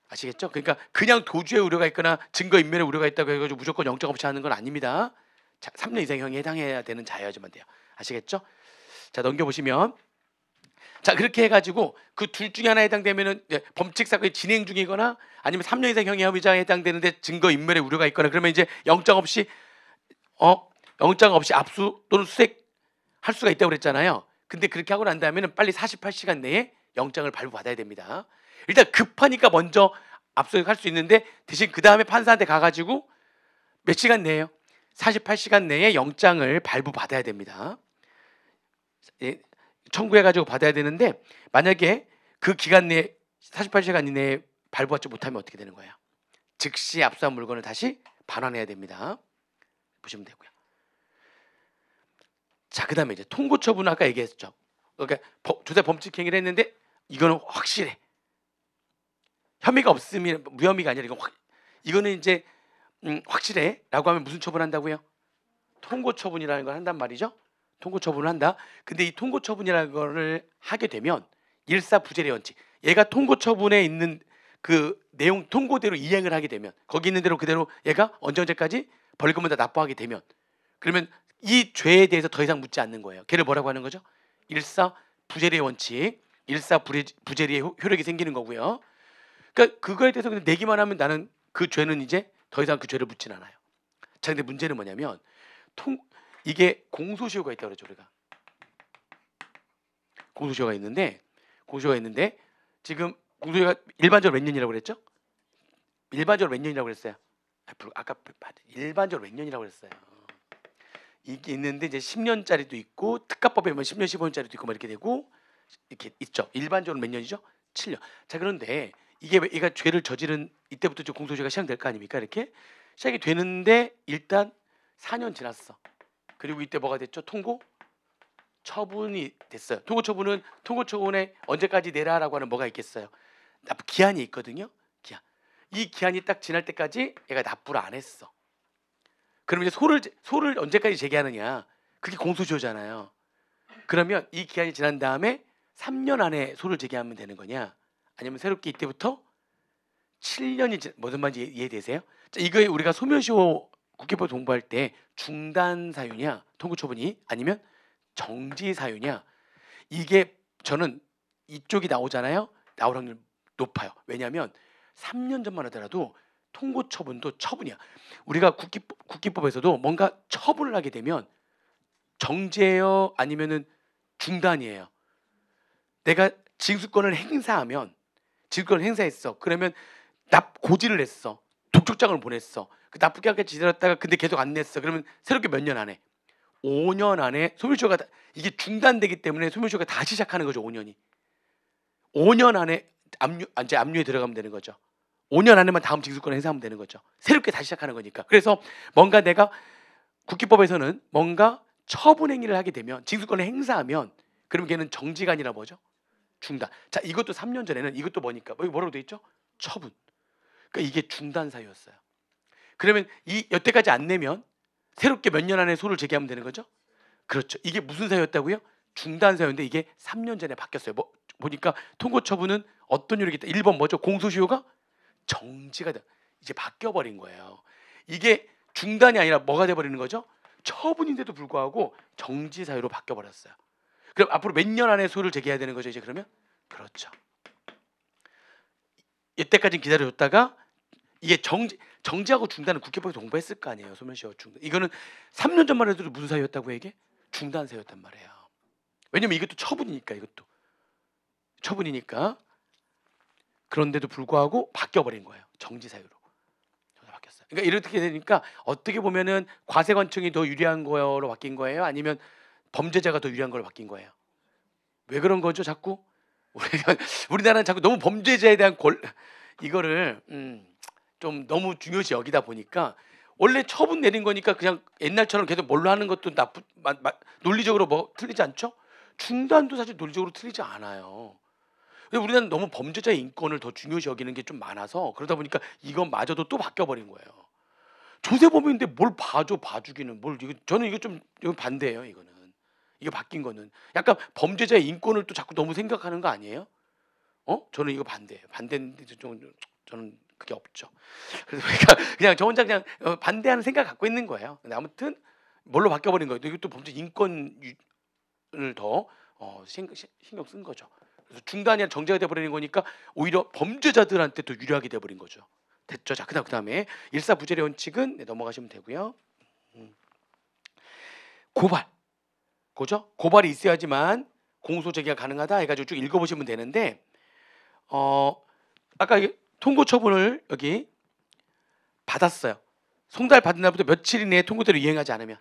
아시겠죠? 그러니까 그냥 도주의 우려가 있거나 증거 인멸의 우려가 있다고 해가지고 무조건 영장 없이 하는 건 아닙니다. 3년 이상의 형에 해당해야 되는 자여야지만 돼요. 아시겠죠? 자, 넘겨보시면 자, 그렇게 해가지고 그 둘 중에 하나에 해당되면은 범칙 사건이 진행 중이거나 아니면 3년 이상 형의 혐의자에 해당되는데 증거 인멸의 우려가 있거나 그러면 이제 영장 없이 압수 또는 수색할 수가 있다고 그랬잖아요. 근데 그렇게 하고 난 다음에는 빨리 48시간 내에 영장을 발부받아야 됩니다. 일단 급하니까 먼저 압수수색할 수 있는데 대신 그 다음에 판사한테 가가지고 몇 시간 내에요? 48시간 내에 영장을 발부받아야 됩니다. 청구해가지고 받아야 되는데 만약에 그 기간 내에 48시간 이내에 발부받지 못하면 어떻게 되는 거예요? 즉시 압수한 물건을 다시 반환해야 됩니다. 보시면 되고요. 자, 그 다음에 이제 통고 처분 아까 얘기했죠. 그러니까 조세 범칙 행위를 했는데 이거는 확실해. 혐의가 없으면 무혐의가 아니라 이거는 이제 확실해라고 하면 무슨 처분한다고요? 통고 처분이라는 걸 한단 말이죠. 통고 처분을 한다. 근데 이 통고 처분이라는 거를 하게 되면 일사부재의 원칙. 얘가 통고 처분에 있는 그 내용 통고대로 이행을 하게 되면 거기 있는 대로 그대로 얘가 언제까지 벌금을 다 납부하게 되면 그러면 이 죄에 대해서 더 이상 묻지 않는 거예요. 걔를 뭐라고 하는 거죠? 일사부재의 원칙. 일사부재의 효력이 생기는 거고요. 그러니까 그거에 대해서 그냥 내기만 하면 나는 그 죄는 이제 더 이상 그 죄를 묻진 않아요. 자, 근데 문제는 뭐냐면 이게 공소시효가 있다고 그러죠. 우리가 공소시효가 있는데 지금 공소시효가 일반적으로 몇 년이라고 그랬죠? 일반적으로 몇 년이라고 그랬어요? 아까 일반적으로 몇 년이라고 그랬어요? 이게 있는데 이제 10년짜리도 있고 특가법에 보면 10년, 15년짜리도 있고 뭐 이렇게 되고 이렇게 있죠. 일반적으로 몇 년이죠? 7년. 자, 그런데 이게 얘가 죄를 저지른 이때부터 좀 공소시효가 시작될 거 아닙니까? 이렇게 시작이 되는데 일단 4년 지났어. 그리고 이때 뭐가 됐죠? 통고 처분이 됐어요. 통고 처분에 언제까지 내라라고 하는 뭐가 있겠어요? 기한이 있거든요. 이 기한이 딱 지날 때까지 얘가 납부를 안 했어. 그럼 이제 소를 언제까지 제기하느냐? 그게 공소시효잖아요. 그러면 이 기한이 지난 다음에 3년 안에 소를 제기하면 되는 거냐? 아니면 새롭게 이때부터 7년이 무슨 말인지 이해되세요? 자, 이거에 우리가 소멸시효 국회법 공부할 때 중단 사유냐, 통고 처분이 아니면 정지 사유냐, 이게 저는 이쪽이 나오잖아요. 나올 확률 높아요. 왜냐하면 3년 전만 하더라도 통고 처분도 처분이야. 우리가 국기법에서도 뭔가 처분을 하게 되면 정지예요, 아니면은 중단이에요. 내가 징수권을 행사하면 징수권을 행사했어. 그러면 고지를 했어. 독촉장을 보냈어. 그 납부기 한까지 기다렸다가 근데 계속 안 냈어. 그러면 새롭게 몇 년 안에 5년 안에 소멸시효가 이게 중단되기 때문에 소멸시효가 다시 시작하는 거죠. 5년이 5년 안에 이제 압류에 들어가면 되는 거죠. 5년 안에만 다음 징수권을 행사하면 되는 거죠. 새롭게 다시 시작하는 거니까. 그래서 뭔가 내가 국기법에서는 뭔가 처분 행위를 하게 되면 징수권을 행사하면 그럼 걔는 정지가 아니라 뭐죠? 중단. 자, 이것도 3년 전에는 이것도 뭐니까 뭐라고 돼 있죠? 처분. 그러니까 이게 중단 사유였어요. 그러면 이 여태까지 안 내면 새롭게 몇 년 안에 소를 제기하면 되는 거죠? 그렇죠. 이게 무슨 사유였다고요? 중단 사유인데 이게 3년 전에 바뀌었어요. 보니까 통고 처분은 어떤 요리겠다. 1번 뭐죠? 공소시효가 정지가 이제 바뀌어 버린 거예요. 이게 중단이 아니라 뭐가 돼 버리는 거죠? 처분인데도 불구하고 정지 사유로 바뀌어 버렸어요. 그럼 앞으로 몇 년 안에 소를 제기해야 되는 거죠, 이제 그러면? 그렇죠. 이때까지는 기다려줬다가 이게 정지하고 중단은 국회법에서 공부했을 거 아니에요. 소멸시효 중단. 이거는 3년 전만 해도 무슨 사유였다고 이게? 중단 사유였단 말이에요. 왜냐면 이것도 처분이니까. 이것도 처분이니까. 그런데도 불구하고 바뀌어버린 거예요. 정지 사유로. 바뀌었어요. 그러니까 이렇게 되니까 어떻게 보면은 과세관청이 더 유리한 거로 바뀐 거예요? 아니면 범죄자가 더 유리한 걸로 바뀐 거예요? 왜 그런 거죠? 자꾸 우리나라는 자꾸 너무 범죄자에 대한 이거를 좀 너무 중요시 여기다 보니까 원래 처분 내린 거니까 그냥 옛날처럼 계속 뭘로 하는 것도 논리적으로 뭐 틀리지 않죠? 중단도 사실 논리적으로 틀리지 않아요. 근데 우리나라는 너무 범죄자의 인권을 더 중요시 여기는 게 좀 많아서 그러다 보니까 이것마저도 또 바뀌어버린 거예요. 조세범인데 뭘 봐주기는 뭘 저는 이거 좀 반대예요. 이게 바뀐 거는 약간 범죄자의 인권을 또 자꾸 너무 생각하는 거 아니에요? 저는 이거 반대예요. 반대인데 저는 그게 없죠. 그래서 그냥 저 혼자 그냥 반대하는 생각 갖고 있는 거예요. 근데 아무튼 뭘로 바뀌어버린 거예요. 이것도 범죄 인권을 더 신경 쓴 거죠. 그래서 중단이 아니라 정지가 돼버리는 거니까 오히려 범죄자들한테 더 유리하게 돼버린 거죠. 됐죠? 자, 그다음에 일사부재의 원칙은 넘어가시면 되고요. 고발, 그죠? 고발이 있어야지만 공소 제기가 가능하다 해가지고 쭉 읽어보시면 되는데 아까 통고 처분을 여기 받았어요. 송달 받은 날부터 며칠 이내에 통고대로 이행하지 않으면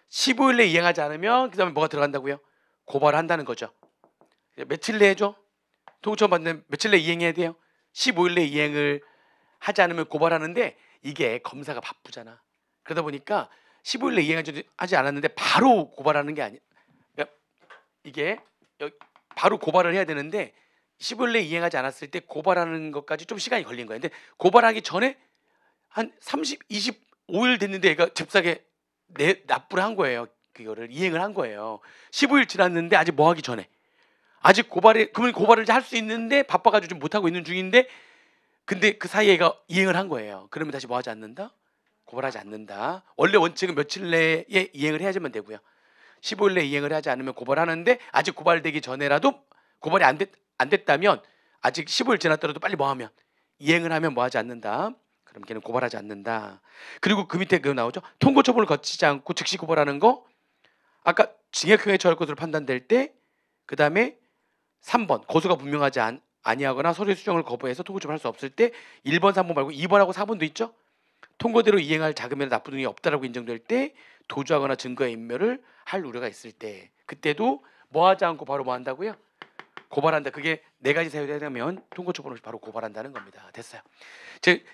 15일 내에 이행하지 않으면 그 다음에 뭐가 들어간다고요? 고발을 한다는 거죠. 며칠 내에죠? 통고 처분 받는 며칠 내에 이행해야 돼요? 15일 내에 이행을 하지 않으면 고발하는데 이게 검사가 바쁘잖아. 그러다 보니까 15일 내에 이행하지 않았는데 바로 고발하는 게 아니야. 이게 바로 고발을 해야 되는데 15일 내에 이행하지 않았을 때 고발하는 것까지 좀 시간이 걸린 거예요. 근데 고발하기 전에 한 25일 됐는데 얘가 잽싸게 납부를 한 거예요. 그거를 이행을 한 거예요. 15일 지났는데 아직 뭐 하기 전에 아직 그러면 고발을 할 수 있는데 바빠가지고 좀 못하고 있는 중인데 근데 그 사이에 얘가 이행을 한 거예요. 그러면 다시 뭐 하지 않는다? 고발하지 않는다. 원래 원칙은 며칠 내에 이행을 해야지만 되고요. 15일 내에 이행을 하지 않으면 고발하는데 아직 고발되기 전에라도 고발이 안 됐다면 아직 15일 지났더라도 빨리 뭐 하면 이행을 하면 뭐 하지 않는다. 그럼 걔는 고발하지 않는다. 그리고 그 밑에 그거 나오죠. 통고 처분을 거치지 않고 즉시 고발하는 거. 아까 징역형에 처할 것으로 판단될 때 그다음에 3번 고소가 분명하지 아니하거나 서류 수정을 거부해서 통고 처분할 수 없을 때 1번, 3번 말고 2번하고 4번도 있죠. 통고대로 이행할 자금이나 납부 등이 없다라고 인정될 때 도주하거나 증거의 인멸을 할 우려가 있을 때 그때도 뭐 하지 않고 바로 뭐 한다고요? 고발한다. 그게 네 가지 사유가 되면 통고 처분을 바로 고발한다는 겁니다. 됐어요.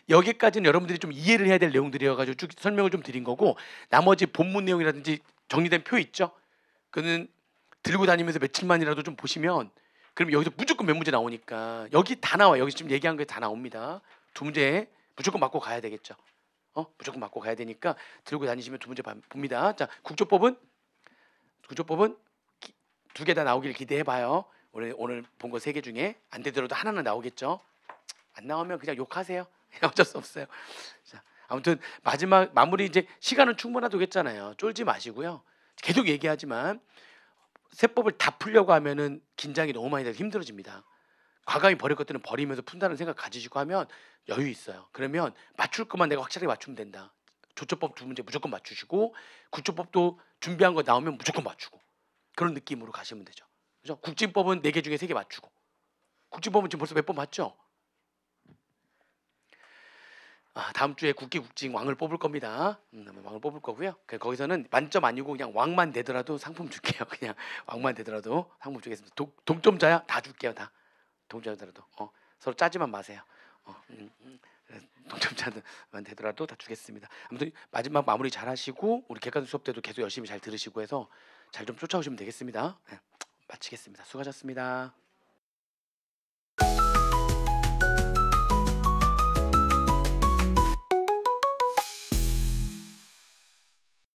여기까지는 여러분들이 좀 이해를 해야 될 내용들이어가지고 쭉 설명을 좀 드린 거고 나머지 본문 내용이라든지 정리된 표 있죠? 그는 들고 다니면서 며칠만이라도 좀 보시면 그럼 여기서 무조건 몇 문제 나오니까 여기 다 나와요. 여기 지금 얘기한 게 다 나옵니다. 두 문제 무조건 맞고 가야 되겠죠. 무조건 맞고 가야 되니까 들고 다니시면 두 문제 봅니다. 자, 국조법은 두 개 다 나오길 기대해봐요. 오늘 본 거 세 개 중에 안 되더라도 하나는 나오겠죠. 안 나오면 그냥 욕하세요. 어쩔 수 없어요. 자, 아무튼 마지막 마무리 이제 시간은 충분하다고 했잖아요. 쫄지 마시고요. 계속 얘기하지만 세법을 다 풀려고 하면은 긴장이 너무 많이 돼서 힘들어집니다. 과감히 버릴 것들은 버리면서 푼다는 생각 가지시고 하면 여유 있어요. 그러면 맞출 것만 내가 확실하게 맞추면 된다. 조처법 두 문제 무조건 맞추시고 구조법도 준비한 거 나오면 무조건 맞추고 그런 느낌으로 가시면 되죠. 그죠? 국진법은 4개 중에 3개 맞추고 국진법은 지금 벌써 몇 번 맞죠? 다음 주에 국기 국진 왕을 뽑을 겁니다. 왕을 뽑을 거고요. 거기서는 만점 아니고 그냥 왕만 되더라도 상품 줄게요. 그냥 왕만 되더라도 상품 주겠습니다. 동점자야 다 줄게요. 다 동점자더라도 서로 짜지만 마세요. 동점자만 되더라도 다 주겠습니다. 아무튼 마지막 마무리 잘 하시고 우리 객관식 수업 때도 계속 열심히 잘 들으시고 해서 잘 좀 쫓아오시면 되겠습니다. 네, 마치겠습니다. 수고하셨습니다.